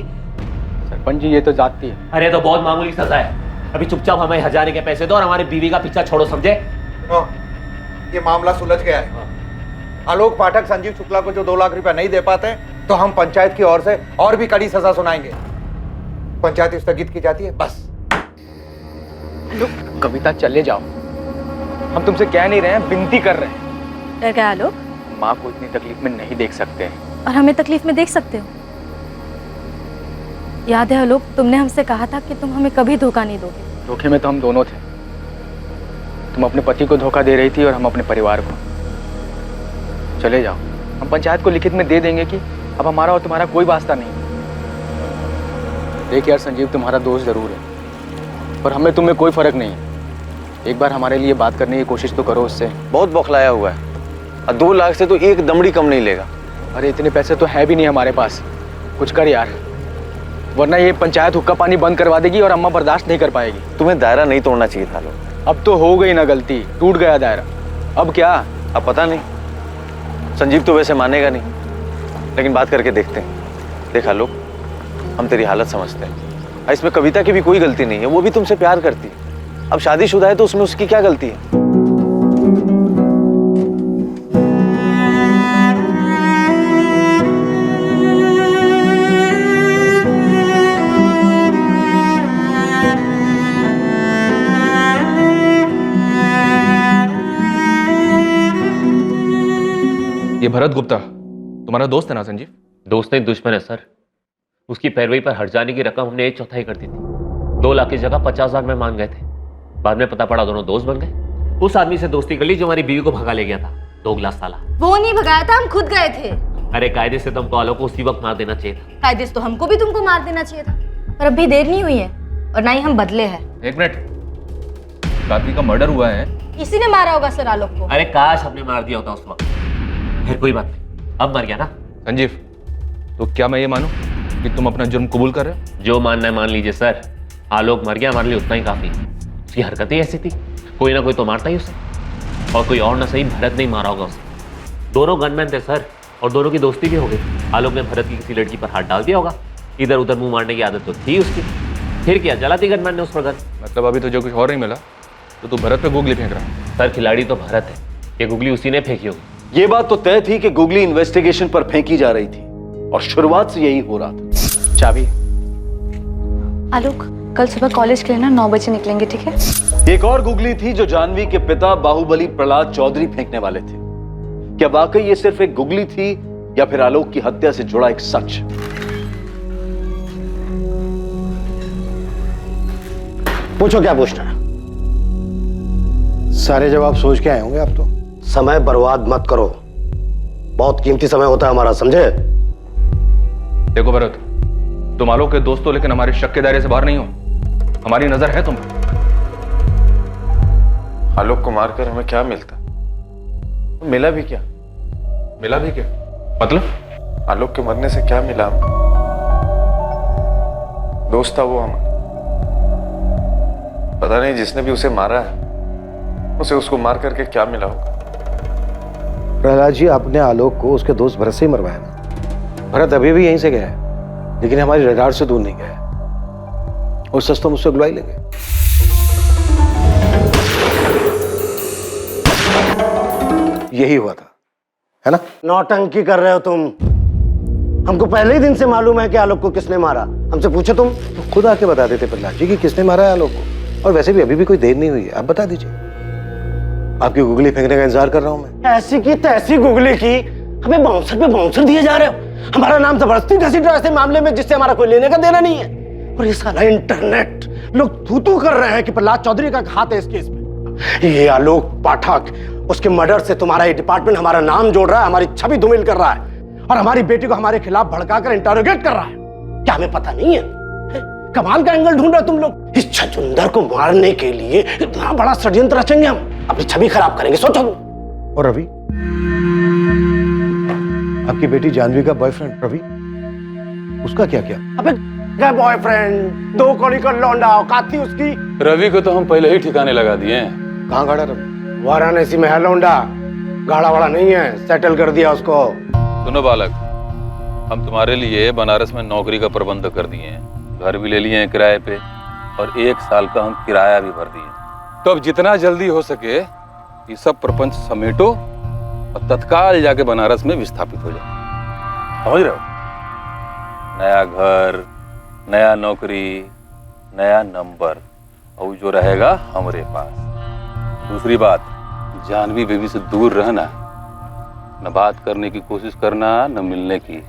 सरपंच जी, ये तो जाती है। अरे तो बहुत मामूली सजा है, अभी चुपचाप हमें हजारे के पैसे दो और हमारी बीवी का पीछा छोड़ो, समझे? ये मामला सुलझ गया है। आलोक पाठक संजीव शुक्ला को जो 2 लाख रुपया नहीं दे पाते तो हम पंचायत की ओर से और भी कड़ी सजा सुनाएंगे। पंचायत स्थगित की जाती है, बस। कविता, चले जाओ, हम तुमसे कह नहीं रहे हैं, विनती कर रहे हैं। डर गया आलोक? माँ को इतनी तकलीफ में नहीं देख सकते हैं। और हमें तकलीफ में देख सकते हो? याद है आलोक, तुमने हमसे कहा था कि तुम हमें कभी धोखा नहीं दोगे। धोखे में तो हम दोनों थे। तुम अपने पति को धोखा दे रही थी और हम अपने परिवार को। चले जाओ, हम पंचायत को लिखित में दे देंगे कि अब हमारा और तुम्हारा कोई वास्ता नहीं। देख यार संजीव, तुम्हारा दोस्त जरूर है, पर हमें तुम्हें कोई फर्क नहीं है। एक बार हमारे लिए बात करने की कोशिश तो करो उससे। बहुत बौखलाया हुआ है, और 2 लाख से तो एक दमड़ी कम नहीं लेगा। अरे इतने पैसे तो है भी नहीं हमारे पास, कुछ कर यार, वरना ये पंचायत हुक्का पानी बंद करवा देगी और अम्मा बर्दाश्त नहीं कर पाएगी। तुम्हें दायरा नहीं तोड़ना चाहिए था लोग। अब तो हो गई ना गलती, टूट गया दायरा, अब क्या? अब पता नहीं, संजीव तो वैसे मानेगा नहीं, लेकिन बात करके देखते हैं। देखा लोग, हम तेरी हालत समझते हैं, इसमें कविता की भी कोई गलती नहीं है, वो भी तुमसे प्यार करती है। अब शादीशुदा है तो उसमें उसकी क्या गलती है? ये भरत गुप्ता तुम्हारा दोस्त है ना संजीव? दोस्त नहीं, दुश्मन है सर। उसकी पैरवी पर हट जाने की रकम हमने 1/4 कर दी थी। 2 लाख की जगह 50 लाख में मान गए थे। बाद में पता पड़ा दोनों दोस्त बन गए। उस आदमी से दोस्ती कर ली जो हमारी बीवी को भगा ले गया था, दोगला साला। वो नहीं भगाया था, हम खुद गए थे। अरे कायदे से तुमको आलोक को उसी वक्त मार देना चाहिए था। कायदे से तो हमको भी तुमको मार देना चाहिए था, पर अभी देर नहीं हुई है और ना ही हम बदले हैं। 1 मिनट, आदमी का मर्डर हुआ है। किसी ने मारा होगा सर आलोक को। अरे काश हमने मार दिया होता उस वक्त। फिर कोई बात नहीं, अब मर गया ना। संजीव, तो क्या मैं ये मानूं कि तुम अपना जुर्म कबूल कर रहे हो? जो मानना है मान लीजिए सर। आलोक मर गया, हमारे लिए उतना ही काफी है। उसकी हरकतें ऐसी थी, कोई ना कोई तो मारता ही उसे, और कोई और ना सही भरत नहीं मारा होगा उसे। दोनों गनमैन थे सर, और दोनों की दोस्ती भी हो गई। आलोक ने भरत की किसी लड़की पर हाथ डाल दिया होगा, इधर उधर मुंह मारने की आदत तो थी उसकी। फिर क्या, जला दी गनमैन ने उस पर गन। मतलब अभी तो जो कुछ और नहीं मिला तो तू भरत पे गुगली फेंक रहा है? सर खिलाड़ी तो भरत है, ये गुगली उसी ने फेंकी होगी। ये बात तो तय थी कि गुगली इन्वेस्टिगेशन पर फेंकी जा रही थी और शुरुआत से यही हो रहा था। चाबी? आलोक, कल सुबह कॉलेज के लिए ना 9 बजे निकलेंगे, ठीक है? एक और गुगली थी जो जानवी के पिता बाहुबली प्रहलाद चौधरी फेंकने वाले थे। क्या वाकई ये सिर्फ एक गुगली थी या फिर आलोक की हत्या से जुड़ा एक सच? पूछो क्या पूछना है। सारे जवाब सोच के आए होंगे आप तो। समय बर्बाद मत करो, बहुत कीमती समय होता है हमारा, समझे? देखो भरत, तुम आलोक के दोस्त हो लेकिन हमारे शक के दायरे से बाहर नहीं हो। हमारी नजर है तुम पर। आलोक को मारकर हमें क्या मिलता? मिला भी क्या? मिला भी क्या मतलब? आलोक के मरने से क्या मिला? दोस्त था वो हमारा। पता नहीं जिसने भी उसे मारा है उसे उसको मार करके क्या मिला होगा। प्रहलाद जी, आपने आलोक को उसके दोस्त भरत से ही मरवाया ना? भरत अभी भी यहीं से गया है, लेकिन हमारी रडार से दूर नहीं गया है। और सच तो मुझसे गुलाई ले गए। यही हुआ था, है ना? नौटंकी कर रहे हो तुम। हमको पहले ही दिन से मालूम है कि आलोक को किसने मारा। हमसे पूछो तुम। तो खुद आके बता देते प्रहलाद जी कि किसने मारा है आलोक को। और वैसे भी अभी भी कोई देर नहीं हुई है, आप बता दीजिए। आपकी गुगली फेंकने का इंतजार कर रहा हूं मैं। ऐसी की तैसी गुगली की, हमें बाउंसर पे बाउंसर दिए जा रहे हो। हमारा नाम जबरदस्ती घसीट रहा है ऐसे मामले में जिससे हमारा कोई लेने का देना नहीं है। और ये सारा इंटरनेट लोग थू कर रहे हैं कि प्रहलाद चौधरी का हाथ है इस केस में। ये आलोक पाठक, उसके मर्डर से तुम्हारा ये डिपार्टमेंट हमारा नाम जोड़ रहा है, हमारी छवि धूमिल कर रहा है और हमारी बेटी को हमारे खिलाफ भड़काकर इंटरोगेट कर रहा है। क्या हमें पता नहीं है? कमाल का एंगल ढूंढ रहे हो तुम लोग। इस छछुंदर को मारने के लिए इतना बड़ा षड्यंत्र रचेंगे हम, अपनी छवि खराब करेंगे, सोचो। और रवि, आपकी बेटी जानवी का बॉयफ्रेंड रवि, उसका क्या किया? अबे क्या बॉयफ्रेंड? 2 कौड़ी का लौंडा औकात थी उसकी। रवि को तो हम पहले ही ठिकाने लगा दिए हैं। कहाँ गाड़ा रवि? वाराणसी में है लौंडा, गाड़ा वाड़ा नहीं है, सेटल कर दिया उसको। सुनो बालक, हम तुम्हारे लिए बनारस में नौकरी का प्रबंध कर दिए हैं, घर भी ले लिए हैं किराए पे और 1 साल का हम किराया भी भर दिए। तो अब जितना जल्दी हो सके ये सब प्रपंच समेटो और तत्काल जाके बनारस में विस्थापित हो जाओ। समझ रहे हो? नया घर, नया नौकरी, नया नंबर, और जो रहेगा हमारे पास। दूसरी बात, जानवी बेबी से दूर रहना, न बात करने की कोशिश करना, न मिलने की।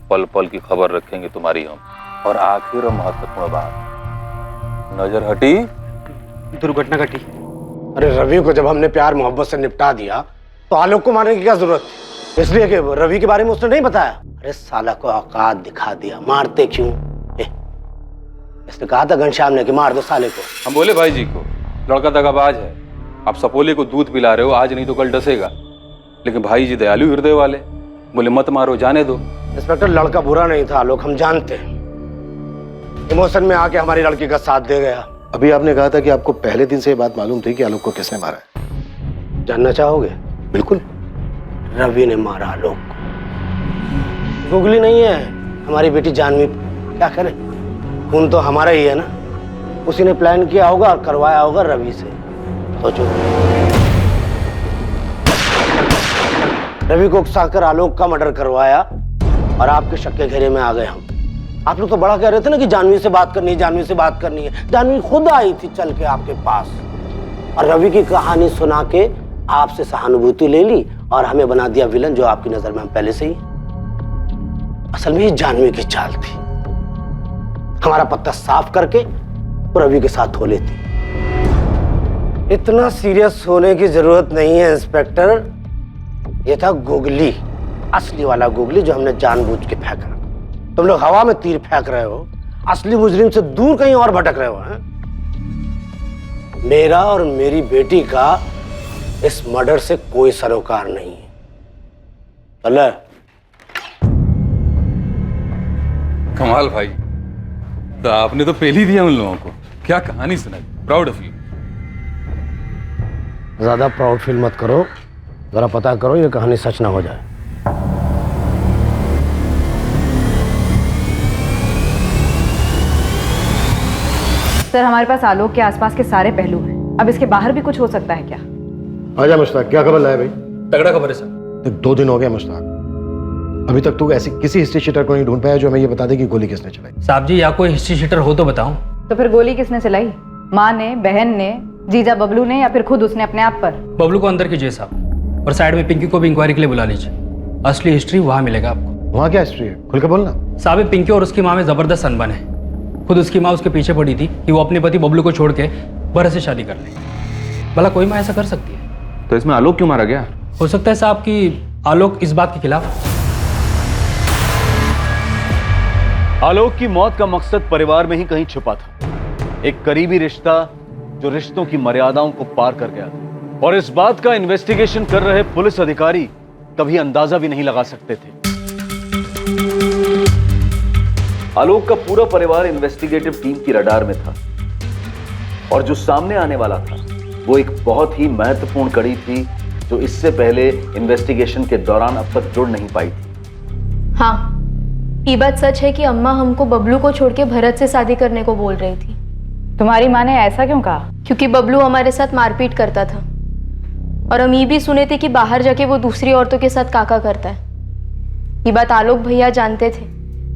पल पल की खबर रखेंगे तुम्हारी हम। और आखिर महत्वपूर्ण बात, नजर हटी दुर्घटना घटी। अरे रवि को जब हमने प्यार मोहब्बत से निपटा दिया तो आलोक को मारने की क्या जरूरत थी? इसलिए कि रवि के बारे में उसने नहीं बताया। अरे साला को औकात दिखा दिया, मारते क्यों? इसने कहा था घनश्याम ने कि मार दो साले को। हम बोले भाई जी को लड़का दगाबाज है, आप सपोले को दूध पिला रहे हो, आज नहीं तो कल डसेगा। लेकिन भाई जी दयालु हृदय वाले, बोले मत मारो, जाने दो। इंस्पेक्टर, लड़का बुरा नहीं था आलोक, हम जानते हैं। इमोशन में आके हमारी लड़की का साथ दे गया। अभी आपने कहा था कि आपको पहले दिन से ये बात मालूम थी कि आलोक को किसने मारा है। जानना चाहोगे? बिल्कुल। रवि ने मारा आलोक को। गुगली नहीं है, हमारी बेटी जानवी। क्या करें, खून तो हमारा ही है ना। उसी ने प्लान किया होगा और करवाया होगा रवि से। सोचो, रवि को उकसाकर आलोक का मर्डर करवाया और आपके शक के घेरे में आ गए हम। आप लोग तो बड़ा कह रहे थे ना कि जानवी से बात करनी है, जानवी से बात करनी है। जानवी खुद आई थी चल के आपके पास और रवि की कहानी सुना के आपसे सहानुभूति ले ली और हमें बना दिया विलन, जो आपकी नजर में हम पहले से ही। असल में ये जानवी की चाल थी, हमारा पत्ता साफ करके रवि के साथ हो लेती। इतना सीरियस होने की जरूरत नहीं है इंस्पेक्टर। ये था गुगली, असली वाला गुगली जो हमने जानबूझ के फेंका। तुम लोग हवा में तीर फेंक रहे हो, असली मुजरिम से दूर कहीं और भटक रहे हो। हैं? मेरा और मेरी बेटी का इस मर्डर से कोई सरोकार नहीं है। चले। कमाल भाई, तो आपने तो पहले ही दिया उन लोगों को। क्या कहानी सुनाई, प्राउड ऑफ यू। ज्यादा प्राउड फील मत करो, जरा पता करो ये कहानी सच ना हो जाए। सर, हमारे पास आलोक के आसपास के सारे पहलू हैं। अब इसके बाहर भी कुछ हो सकता है क्या? आजा मुश्ताक, क्या खबर लाया भाई? तगड़ा खबर है सर। देख, 2 दिन हो गया मुश्ताक, अभी तक तू ऐसी किसी हिस्ट्री शीटर को नहीं ढूंढ पाया जो हमें ये बता दे कि गोली किसने चलाई। साहब जी, या कोई हिस्ट्री शीटर हो तो बताऊं। तो फिर गोली किसने चलाई? माँ ने, बहन ने, जीजा बबलू ने, या फिर खुद उसने अपने आप पर? बबलू को अंदर कीजिए साहब, और साइड में पिंकी को भी इंक्वायरी के लिए बुला लीजिए। असली हिस्ट्री वहाँ मिलेगा आपको। वहाँ क्या हिस्ट्री है, खुल के बोलना। साहब, पिंकी और उसकी माँ में जबरदस्त अनबन है। खुद उसकी माँ उसके पीछे पड़ी थी कि वो अपने पति बबलू को छोड़ के भरत से शादी कर ले। भला कोई माँ ऐसा कर सकती है? तो इसमें आलोक क्यों मारा गया? हो सकता है साहब कि आलोक इस बात के खिलाफ। आलोक की मौत का मकसद परिवार में ही कहीं छुपा था। एक करीबी रिश्ता जो रिश्तों की मर्यादाओं को पार कर गया था। और इस बात का इन्वेस्टिगेशन कर रहे पुलिस अधिकारी कभी अंदाजा भी नहीं लगा सकते थे। आलोक का पूरा परिवार इन्वेस्टिगेटिव टीम की रडार में था और जो सामने आने वाला था वो एक बहुत ही महत्वपूर्ण कड़ी थी जो इससे पहले इन्वेस्टिगेशन के दौरान अब तक जुड़ नहीं पाई थी। हाँ, ये बात सच है कि अम्मा हमको बबलू को छोड़ के भरत से शादी करने को बोल रही थी। तुम्हारी माँ ने ऐसा क्यों कहा? क्योंकि बबलू हमारे साथ मारपीट करता था और हम ये भी सुने थे कि बाहर जाके वो दूसरी औरतों के साथ काका करता है। ये बात आलोक भैया जानते थे,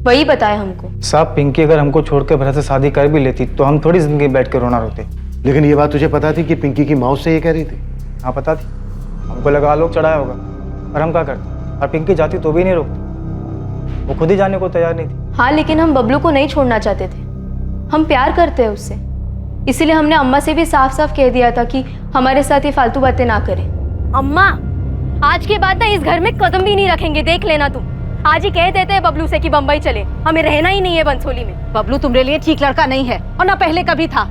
वही बताया हमको। साहब, पिंकी अगर हमको छोड़ के भरत से शादी कर भी लेती तो हम थोड़ी जिंदगी बैठ के रोना रोते। लेकिन ये बात तुझे पता थी कि पिंकी की माँ से ये कह रही थी? हाँ पता थी, हमको लगा आलोक चढ़ाया होगा, और हम क्या करते? और पिंकी जाती तो भी नहीं रोकती, वो खुद ही जाने को तैयार नहीं थी। हाँ, लेकिन हम बबलू को नहीं छोड़ना चाहते थे, हम प्यार करते हैं उससे, इसीलिए हमने अम्मा से भी साफ साफ कह दिया था कि हमारे साथ ये फालतू बातें ना करें। अम्मा, आज के बाद ना इस घर में कदम भी नहीं रखेंगे, देख लेना तुम। आज ही कह देते हैं बबलू से कि बम्बई चले, हमें रहना ही नहीं है बंसोली में। बबलू तुम्हारे लिए ठीक लड़का नहीं है और ना पहले कभी था।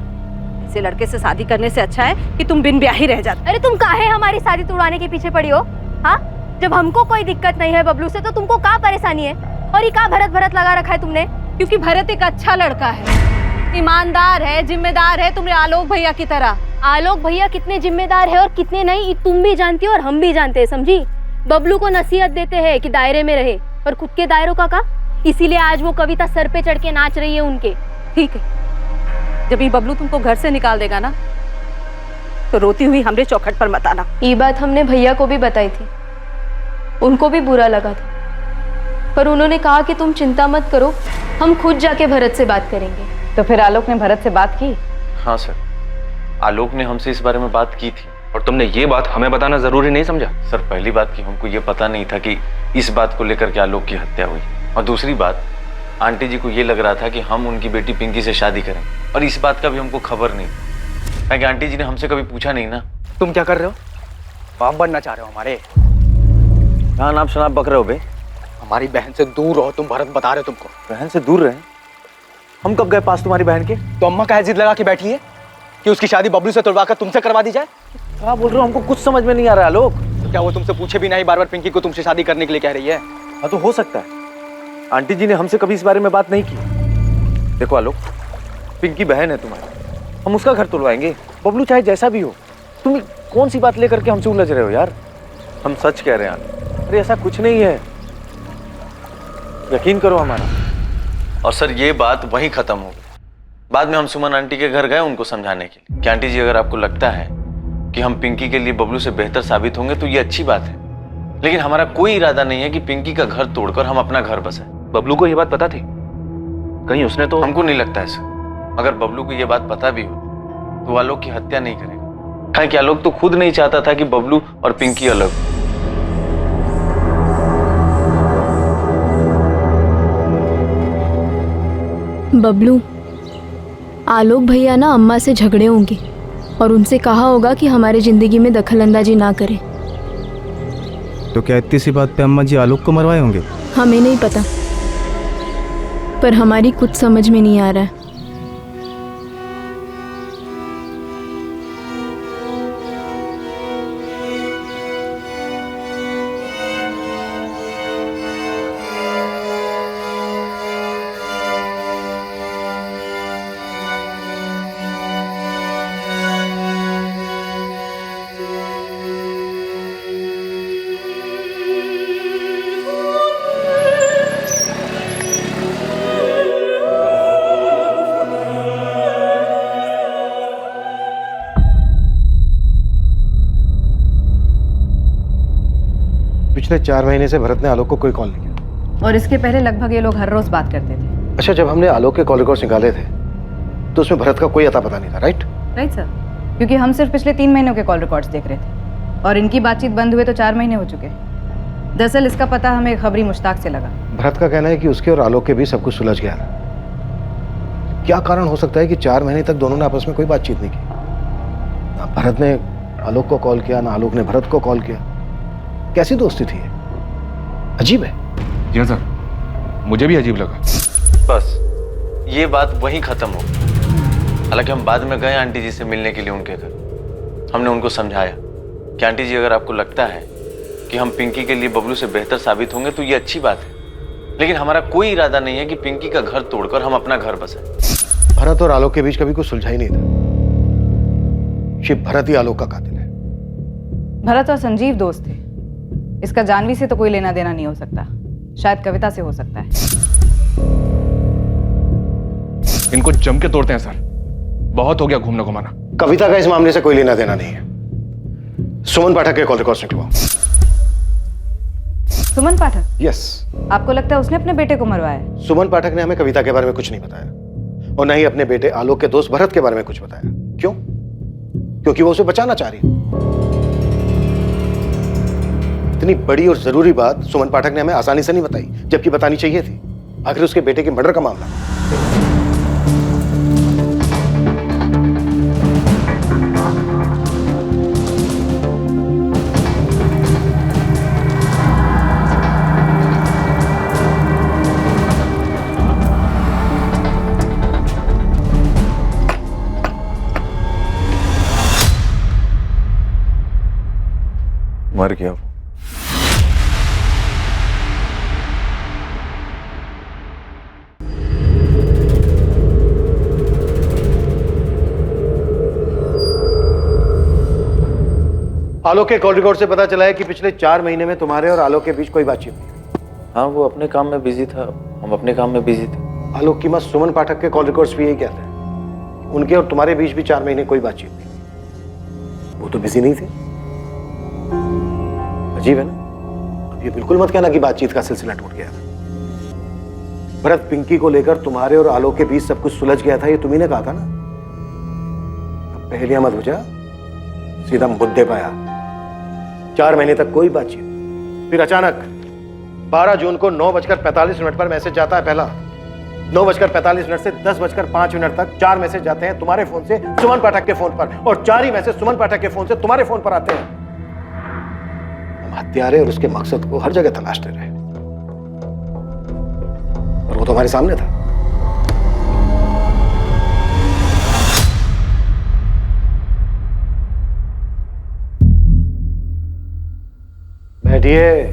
ऐसे लड़के से शादी करने से अच्छा है कि तुम बिन ब्याह ही रह जाते। अरे तुम काहे हमारी शादी तुड़वाने के पीछे पड़ी हो? हाँ, जब हमको कोई दिक्कत नहीं है बबलू से तो तुमको क्या परेशानी है? और ये क्या भरत भरत लगा रखा है तुमने? क्योंकि भरत एक अच्छा लड़का है, ईमानदार है, जिम्मेदार है, तुम्हारे आलोक भैया की तरह। आलोक भैया कितने जिम्मेदार है और कितने नहीं, तुम भी जानती हो और हम भी जानते हैं, समझी? बबलू को नसीहत देते हैं कि दायरे में रहे, और खुद के दायरों का इसीलिए आज वो कविता सर पे चढ़ के नाच रही है उनके। ठीक है, जब ये बबलू तुमको घर से निकाल देगा ना तो रोती हुई हमरे चौखट पर मत आना। ये बात हमने भैया को भी बताई थी, उनको भी बुरा लगा था, पर उन्होंने कहा कि तुम चिंता मत करो, हम खुद जाके भरत से बात करेंगे। तो फिर आलोक ने भरत से बात की? हाँ सर, आलोक ने हमसे इस बारे में बात की थी। और तुमने ये बात हमें बताना जरूरी नहीं समझा? सर, पहली बात कि हमको ये पता नहीं था कि इस बात को लेकर के आलोक की हत्या हुई, और दूसरी बात आंटी जी को ये लग रहा था कि हम उनकी बेटी पिंकी से शादी करें, और इस बात का भी हमको खबर नहीं, क्योंकि आंटी जी ने हमसे कभी पूछा नहीं ना। तुम क्या कर रहे हो? बाप बनना चाह रहे हो हमारे? कहाँ नाम शनाब बक रहे हो बे? हमारी बहन से दूर रहो, तुम भरत बता रहे हो तुमको। बहन से दूर रहे? हम कब गए पास तुम्हारी बहन के? तो अम्मा का जिद लगा के बैठी है कि उसकी शादी बबलू से तुड़वा कर तुमसे करवा दी जाए। क्या बोल रहे हो? हमको कुछ समझ में नहीं आ रहा है आलोक। तो क्या वो तुमसे पूछे भी नहीं बार बार पिंकी को तुमसे शादी करने के लिए कह रही है? हाँ, तो हो सकता है आंटी जी ने हमसे कभी इस बारे में बात नहीं की। देखो आलोक, पिंकी बहन है तुम्हारी, हम उसका घर तुड़वाएंगे, बबलू चाहे जैसा भी हो। तुम कौन सी बात लेकर के हमसे उलझ रहे हो यार? हम सच कह रहे हैं। अरे ऐसा कुछ नहीं है, यकीन करो हमारा। और सर, ये बात वहीं खत्म हो गई। बाद में हम सुमन आंटी के घर गए उनको समझाने के लिए कि आंटी जी, अगर आपको लगता है कि हम पिंकी के लिए बबलू से बेहतर साबित होंगे तो ये अच्छी बात है, लेकिन हमारा कोई इरादा नहीं है कि पिंकी का घर तोड़कर हम अपना घर बसाएं। बबलू को ये बात पता थी? कहीं उसने तो... हमको नहीं लगता है सर। अगर बबलू को ये बात पता भी हो तो वो आलोक की हत्या नहीं करेगा, क्योंकि आलोक तो खुद नहीं चाहता था कि बबलू और पिंकी अलग हो। बबलू, आलोक भैया ना अम्मा से झगड़े होंगे और उनसे कहा होगा कि हमारे जिंदगी में दखल अंदाजी ना करें। तो क्या इतनी सी बात पे अम्मा जी आलोक को मरवाए होंगे? हमें नहीं पता, पर हमारी कुछ समझ में नहीं आ रहा है। पिछले 4 महीने से भरत ने आलोक को कोई कॉल नहीं किया। और इसके पहले लगभग ये लोग हर रोज बात करते थे। अच्छा, जब हमने आलोक के कॉल रिकॉर्ड्स निकाले थे तो उसमें भरत का कोई अता पता नहीं था, राइट? राइट सर, क्योंकि हम सिर्फ पिछले 3 महीनों के कॉल रिकॉर्ड्स देख रहे थे और इनकी बातचीत बंद हुए तो 4 महीने हो चुके। दरअसल इसका पता हमें खबरी मुश्ताक से लगा। भरत का कहना है कि उसके और आलोक के बीच सब कुछ सुलझ गया था। क्या कारण हो सकता है कि 4 महीने तक दोनों ने आपस में कोई बातचीत नहीं की? ना भरत ने आलोक को कॉल किया, ना आलोक ने भरत को कॉल किया। कैसी दोस्ती थी? अजीब है। जी सर, मुझे भी अजीब लगा। बस ये बात वहीं खत्म हो गई। हालांकि हम बाद में गए आंटी जी से मिलने के लिए उनके घर। हमने उनको समझाया कि आंटी जी अगर आपको लगता है कि हम पिंकी के लिए बबलू से बेहतर साबित होंगे तो ये अच्छी बात है, लेकिन हमारा कोई इरादा नहीं है कि पिंकी का घर तोड़कर हम अपना घर बसाएं। भरत और आलोक के बीच कभी कुछ सुलझा ही नहीं था। शिव भरत ही आलोक का कातिल है। भरत और संजीव दोस्त थे, इसका जानवी से तो कोई लेना देना नहीं हो सकता, शायद कविता से हो सकता है। इनको जम के तोड़ते हैं सर, बहुत हो गया घूमना घुमाना। कविता का इस मामले से कोई लेना देना नहीं है। सुमन पाठक के कॉल रिकॉर्ड्स निकलवाओ। सुमन पाठक? यस। आपको लगता है उसने अपने बेटे को मरवाया है? सुमन पाठक ने हमें कविता के बारे में कुछ नहीं बताया और न ही अपने बेटे आलोक के दोस्त भरत के बारे में कुछ बताया। क्यों? क्योंकि वो उसे बचाना चाह रही है। इतनी बड़ी और जरूरी बात सुमन पाठक ने हमें आसानी से नहीं बताई, जबकि बतानी चाहिए थी। आखिर उसके बेटे के मर्डर का मामला। मर गया वो। आलोक के कॉल रिकॉर्ड से पता चला है कि पिछले 4 महीने में तुम्हारे और आलोक के बीच कोई बातचीत नहीं। हाँ, वो अपने काम में बिजी था, हम अपने काम में बिजी थे। आलोक की मां सुमन पाठक के कॉल रिकॉर्ड्स भी यही कहते हैं। उनके और तुम्हारे बीच भी 4 महीने कोई बातचीत नहीं। वो तो बिजी नहीं थे। अजीब है ना? अब ये बिल्कुल मत कहना कि बातचीत का सिलसिला टूट गया था। भरत पिंकी को लेकर तुम्हारे और आलोक के बीच सब कुछ सुलझ गया था, ये तुम्ही ने कहा था ना। अब पहले मत बुझा, सीधा मुद्दे पे आया। 4 महीने तक कोई बातचीत, फिर अचानक 12 जून को 9:45 पर मैसेज जाता है पहला। 9:45 से 10:05 तक 4 मैसेज जाते हैं तुम्हारे फोन से सुमन पाठक के फोन पर, और 4 ही मैसेज सुमन पाठक के फोन से तुम्हारे फोन पर आते हैं। हम हत्यारे और उसके मकसद को हर जगह तलाशते रहे, और वो तो हमारे सामने था। बैठिए।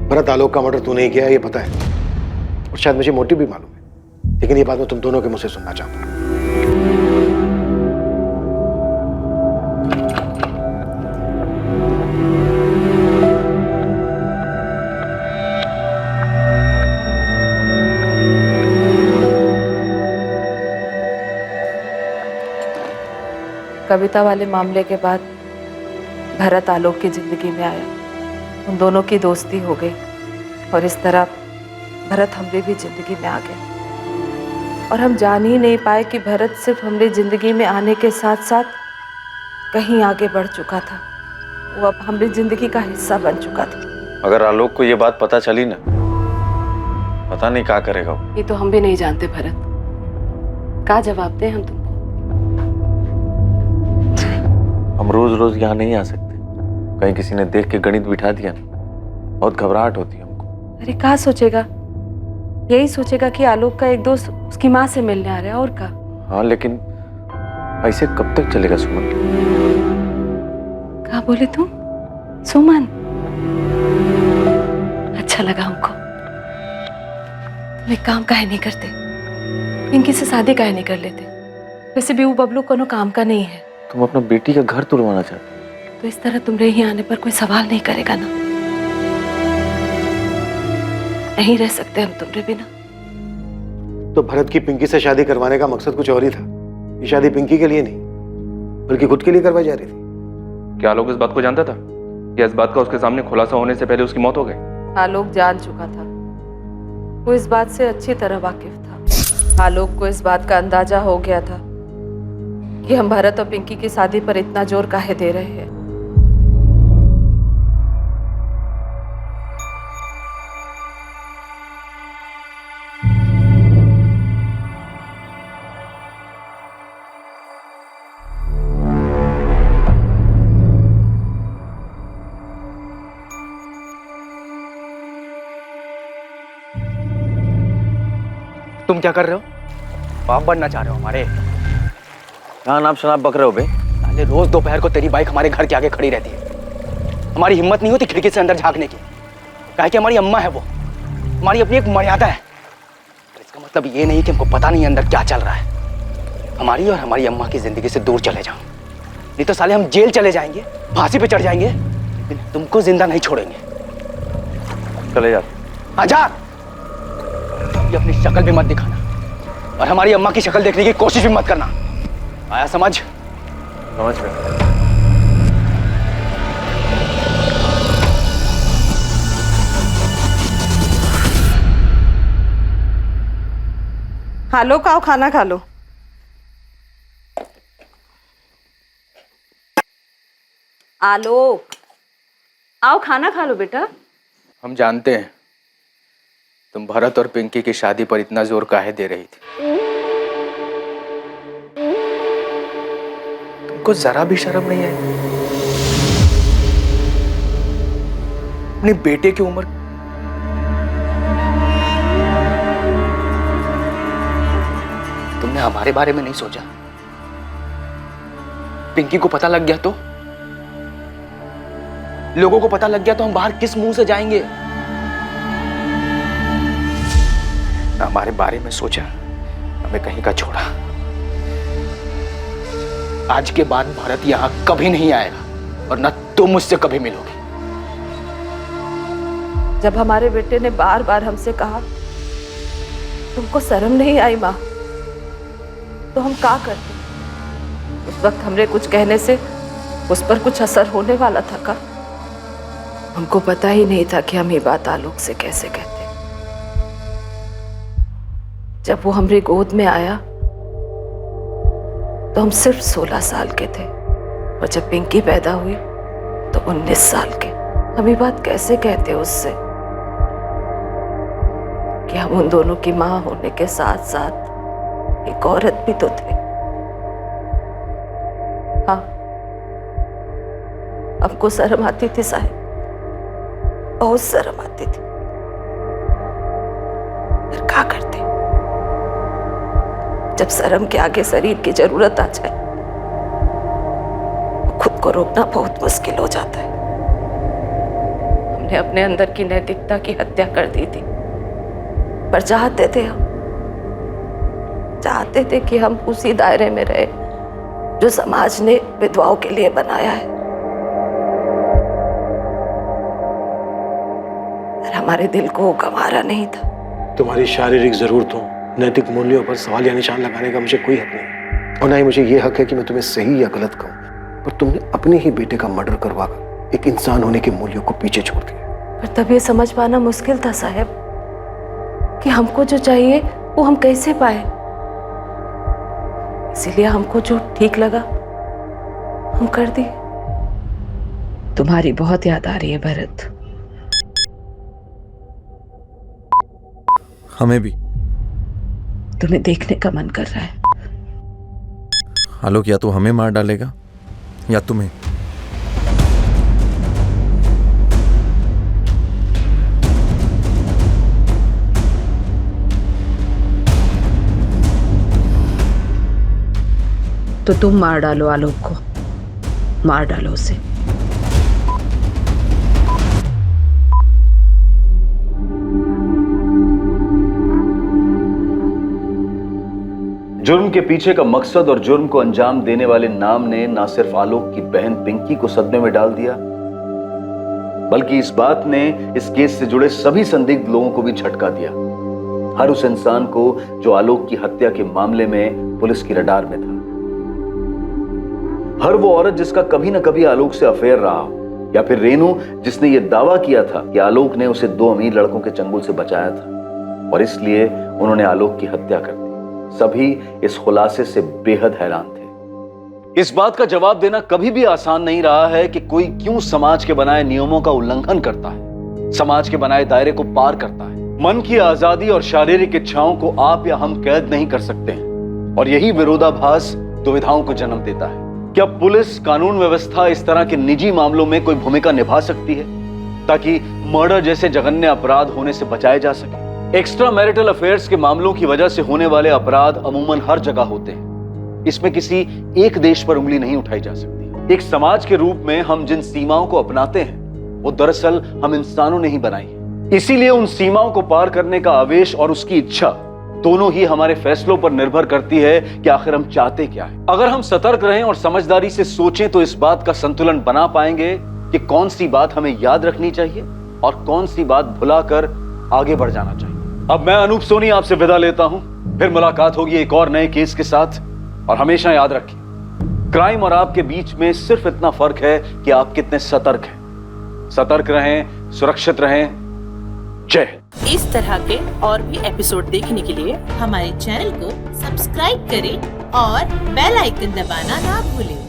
भरत आलोक का मर्डर तूने ही किया है, ये पता है, और शायद मुझे मोटिव भी मालूम है, लेकिन ये बात मैं तुम दोनों के मुंह से सुनना चाहता हूं। कविता वाले मामले के बाद भरत आलोक की जिंदगी में आया, उन दोनों की दोस्ती हो गई, और इस तरह भरत हमरी भी जिंदगी में आ गया। और हम जान ही नहीं पाए कि भरत सिर्फ हमरी जिंदगी में आने के साथ साथ कहीं आगे बढ़ चुका था। वो अब हमरी जिंदगी का हिस्सा बन चुका था। अगर आलोक को ये बात पता चली ना, पता नहीं क्या करेगा वो। ये तो हम भी नहीं जानते भरत, क्या जवाब दें हम तुमको। हम रोज रोज यहाँ नहीं आ सकते, कहीं किसी ने देख के गणित बिठा दिया ना, बहुत घबराहट होती है हमको। अरे क्या सोचेगा, यही सोचेगा कि आलोक का एक दोस्त उसकी माँ से मिलने आ रहा है, और क्या। हाँ, लेकिन ऐसे कब तक चलेगा सुमन? क्या बोले तुम? सुमन? अच्छा लगा हमको। तुम एक काम काहे नहीं करते, पिंकी से शादी काहे नहीं कर लेते? वैसे भी वो बबलू कोनो काम का नहीं है। तुम अपना बेटी का घर तुड़वाना चाहते हो? तो इस तरह तुम रही आने पर कोई सवाल नहीं करेगा ना। नहीं रह सकते हम तुम्हारे बिना। तो भरत की पिंकी से शादी करवाने का मकसद कुछ और ही था। ये शादी पिंकी के लिए नहीं, बल्कि खुद के लिए करवाई जा रही थी। क्या आलोक इस बात को जानता था या इस बात का उसके सामने खुलासा होने से पहले उसकी मौत हो गई? आलोक जान चुका था, वो इस बात से अच्छी तरह वाकिफ था। आलोक को इस बात का अंदाजा हो गया था कि हम भरत और पिंकी की शादी पर इतना जोर काहे दे रहे हैं। तुम क्या कर रहे हो? बाप बनना चाह रहे हो हमारे? कहाँ नाम शनाब बक रहे हो बे? साले रोज दोपहर को तेरी बाइक हमारे घर के आगे खड़ी रहती है। हमारी हिम्मत नहीं होती खिड़की से अंदर झांकने की। काहे कि हमारी अम्मा है, वो हमारी अपनी एक मर्यादा है। तो इसका मतलब ये नहीं कि हमको पता नहीं अंदर क्या चल रहा है। हमारी और हमारी अम्मा की जिंदगी से दूर चले जाओ, नहीं तो साले हम जेल चले जाएंगे, फांसी पे चढ़ जाएंगे, लेकिन तुमको जिंदा नहीं छोड़ेंगे। चले जा। आजा, ये अपनी शक्ल भी मत दिखाना और हमारी अम्मा की शक्ल देखने की कोशिश भी मत करना। आया समझ? समझ गए। आलोक आओ, खाना खा लो। आलोक आओ, खाना खा लो बेटा। हम जानते हैं तुम भरत और पिंकी की शादी पर इतना जोर काहे दे रही थी। तुमको जरा भी शर्म नहीं आई? अपने बेटे की उम्र तुमने हमारे बारे में नहीं सोचा? पिंकी को पता लग गया तो? लोगों को पता लग गया तो हम बाहर किस मुंह से जाएंगे? हमारे बारे में सोचा, हमें कहीं का छोड़ा। आज के बाद भारत यहां कभी नहीं आएगा और न तुम मुझसे कभी मिलोगे। जब हमारे बेटे ने बार बार हमसे कहा तुमको शर्म नहीं आई माँ, तो हम क्या करते? उस वक्त हमने कुछ कहने से उस पर कुछ असर होने वाला था का? हमको पता ही नहीं था कि हम ये बात आलोक से कैसे कहते। जब वो हमारी गोद में आया तो हम सिर्फ 16 साल के थे और जब पिंकी पैदा हुई तो 19 साल के। हम ये बात कैसे कहते उससे कि हम उन दोनों की माँ होने के साथ साथ एक औरत भी तो थे। हाँ, हमको शर्म आती थी साहब, बहुत शर्म आती थी, फिर क्या करते? जब शर्म के आगे शरीर की जरूरत आ जाए खुद को रोकना बहुत मुश्किल हो जाता है। हमने अपने अंदर की नैतिकता की हत्या कर दी थी, पर चाहते थे कि हम उसी दायरे में रहे जो समाज ने विधवाओं के लिए बनाया है। पर हमारे दिल को गंवारा नहीं था। तुम्हारी शारीरिक जरूरतों, नैतिक मूल्यों पर सवाल या निशान लगाने का मुझे कोई हक नहीं, और ना ही मुझे ये हक है कि मैं तुम्हें सही या गलत कहूँ। पर तुमने अपने ही बेटे का मर्डर करवाकर एक इंसान होने के मूल्यों को पीछे छोड़ दिया। पर तब ये समझ पाना मुश्किल था साहब कि हमको जो चाहिए वो हम कैसे पाए। इसीलिए हमको जो ठीक लगा हम कर दिए। तुम्हारी बहुत याद आ रही है भरत। हमें भी। तुम्हें देखने का मन कर रहा है। आलोक या तो हमें मार डालेगा या तुम्हें। तो तुम मार डालो आलोक को, मार डालो उसे। जुर्म के पीछे का मकसद और जुर्म को अंजाम देने वाले नाम ने ना सिर्फ आलोक की बहन पिंकी को सदमे में डाल दिया, बल्कि इस बात ने इस केस से जुड़े सभी संदिग्ध लोगों को भी झटका दिया। हर उस इंसान को जो आलोक की हत्या के मामले में पुलिस की रडार में था, हर वो औरत जिसका कभी ना कभी आलोक से अफेयर रहा हो, या फिर रेनू जिसने ये दावा किया था कि आलोक ने उसे 2 अमीर लड़कों के चंगुल से बचाया था और इसलिए उन्होंने आलोक की हत्या कर दी। सभी इस खुलासे से बेहद हैरान थे। इस बात का जवाब देना कभी भी आसान नहीं रहा है कि कोई क्यों समाज के बनाए नियमों का उल्लंघन करता है, समाज के बनाए दायरे को पार करता है। मन की आजादी और शारीरिक इच्छाओं को आप या हम कैद नहीं कर सकते हैं, और यही विरोधाभास दुविधाओं को जन्म देता है। क्या पुलिस, कानून व्यवस्था इस तरह के निजी मामलों में कोई भूमिका निभा सकती है ताकि मर्डर जैसे जघन्य अपराध होने से बचाए जा सके? एक्स्ट्रा मैरिटल अफेयर्स के मामलों की वजह से होने वाले अपराध अमूमन हर जगह होते हैं। इसमें किसी एक देश पर उंगली नहीं उठाई जा सकती। एक समाज के रूप में हम जिन सीमाओं को अपनाते हैं वो दरअसल हम इंसानों ने ही बनाई है। इसीलिए उन सीमाओं को पार करने का आवेश और उसकी इच्छा दोनों ही हमारे फैसलों पर निर्भर करती है कि आखिर हम चाहते क्या है। अगर हम सतर्क रहें और समझदारी से सोचें तो इस बात का संतुलन बना पाएंगे कि कौन सी बात हमें याद रखनी चाहिए और कौन सी बात भुलाकर आगे बढ़ जाना चाहिए। अब मैं अनूप सोनी आपसे विदा लेता हूं। फिर मुलाकात होगी एक और नए केस के साथ। और हमेशा याद रखिए, क्राइम और आपके बीच में सिर्फ इतना फर्क है कि आप कितने सतर्क हैं। सतर्क रहें, सुरक्षित रहें। जय हिंद। इस तरह के और भी एपिसोड देखने के लिए हमारे चैनल को सब्सक्राइब करें और बेल आइकन दबाना ना भूलें।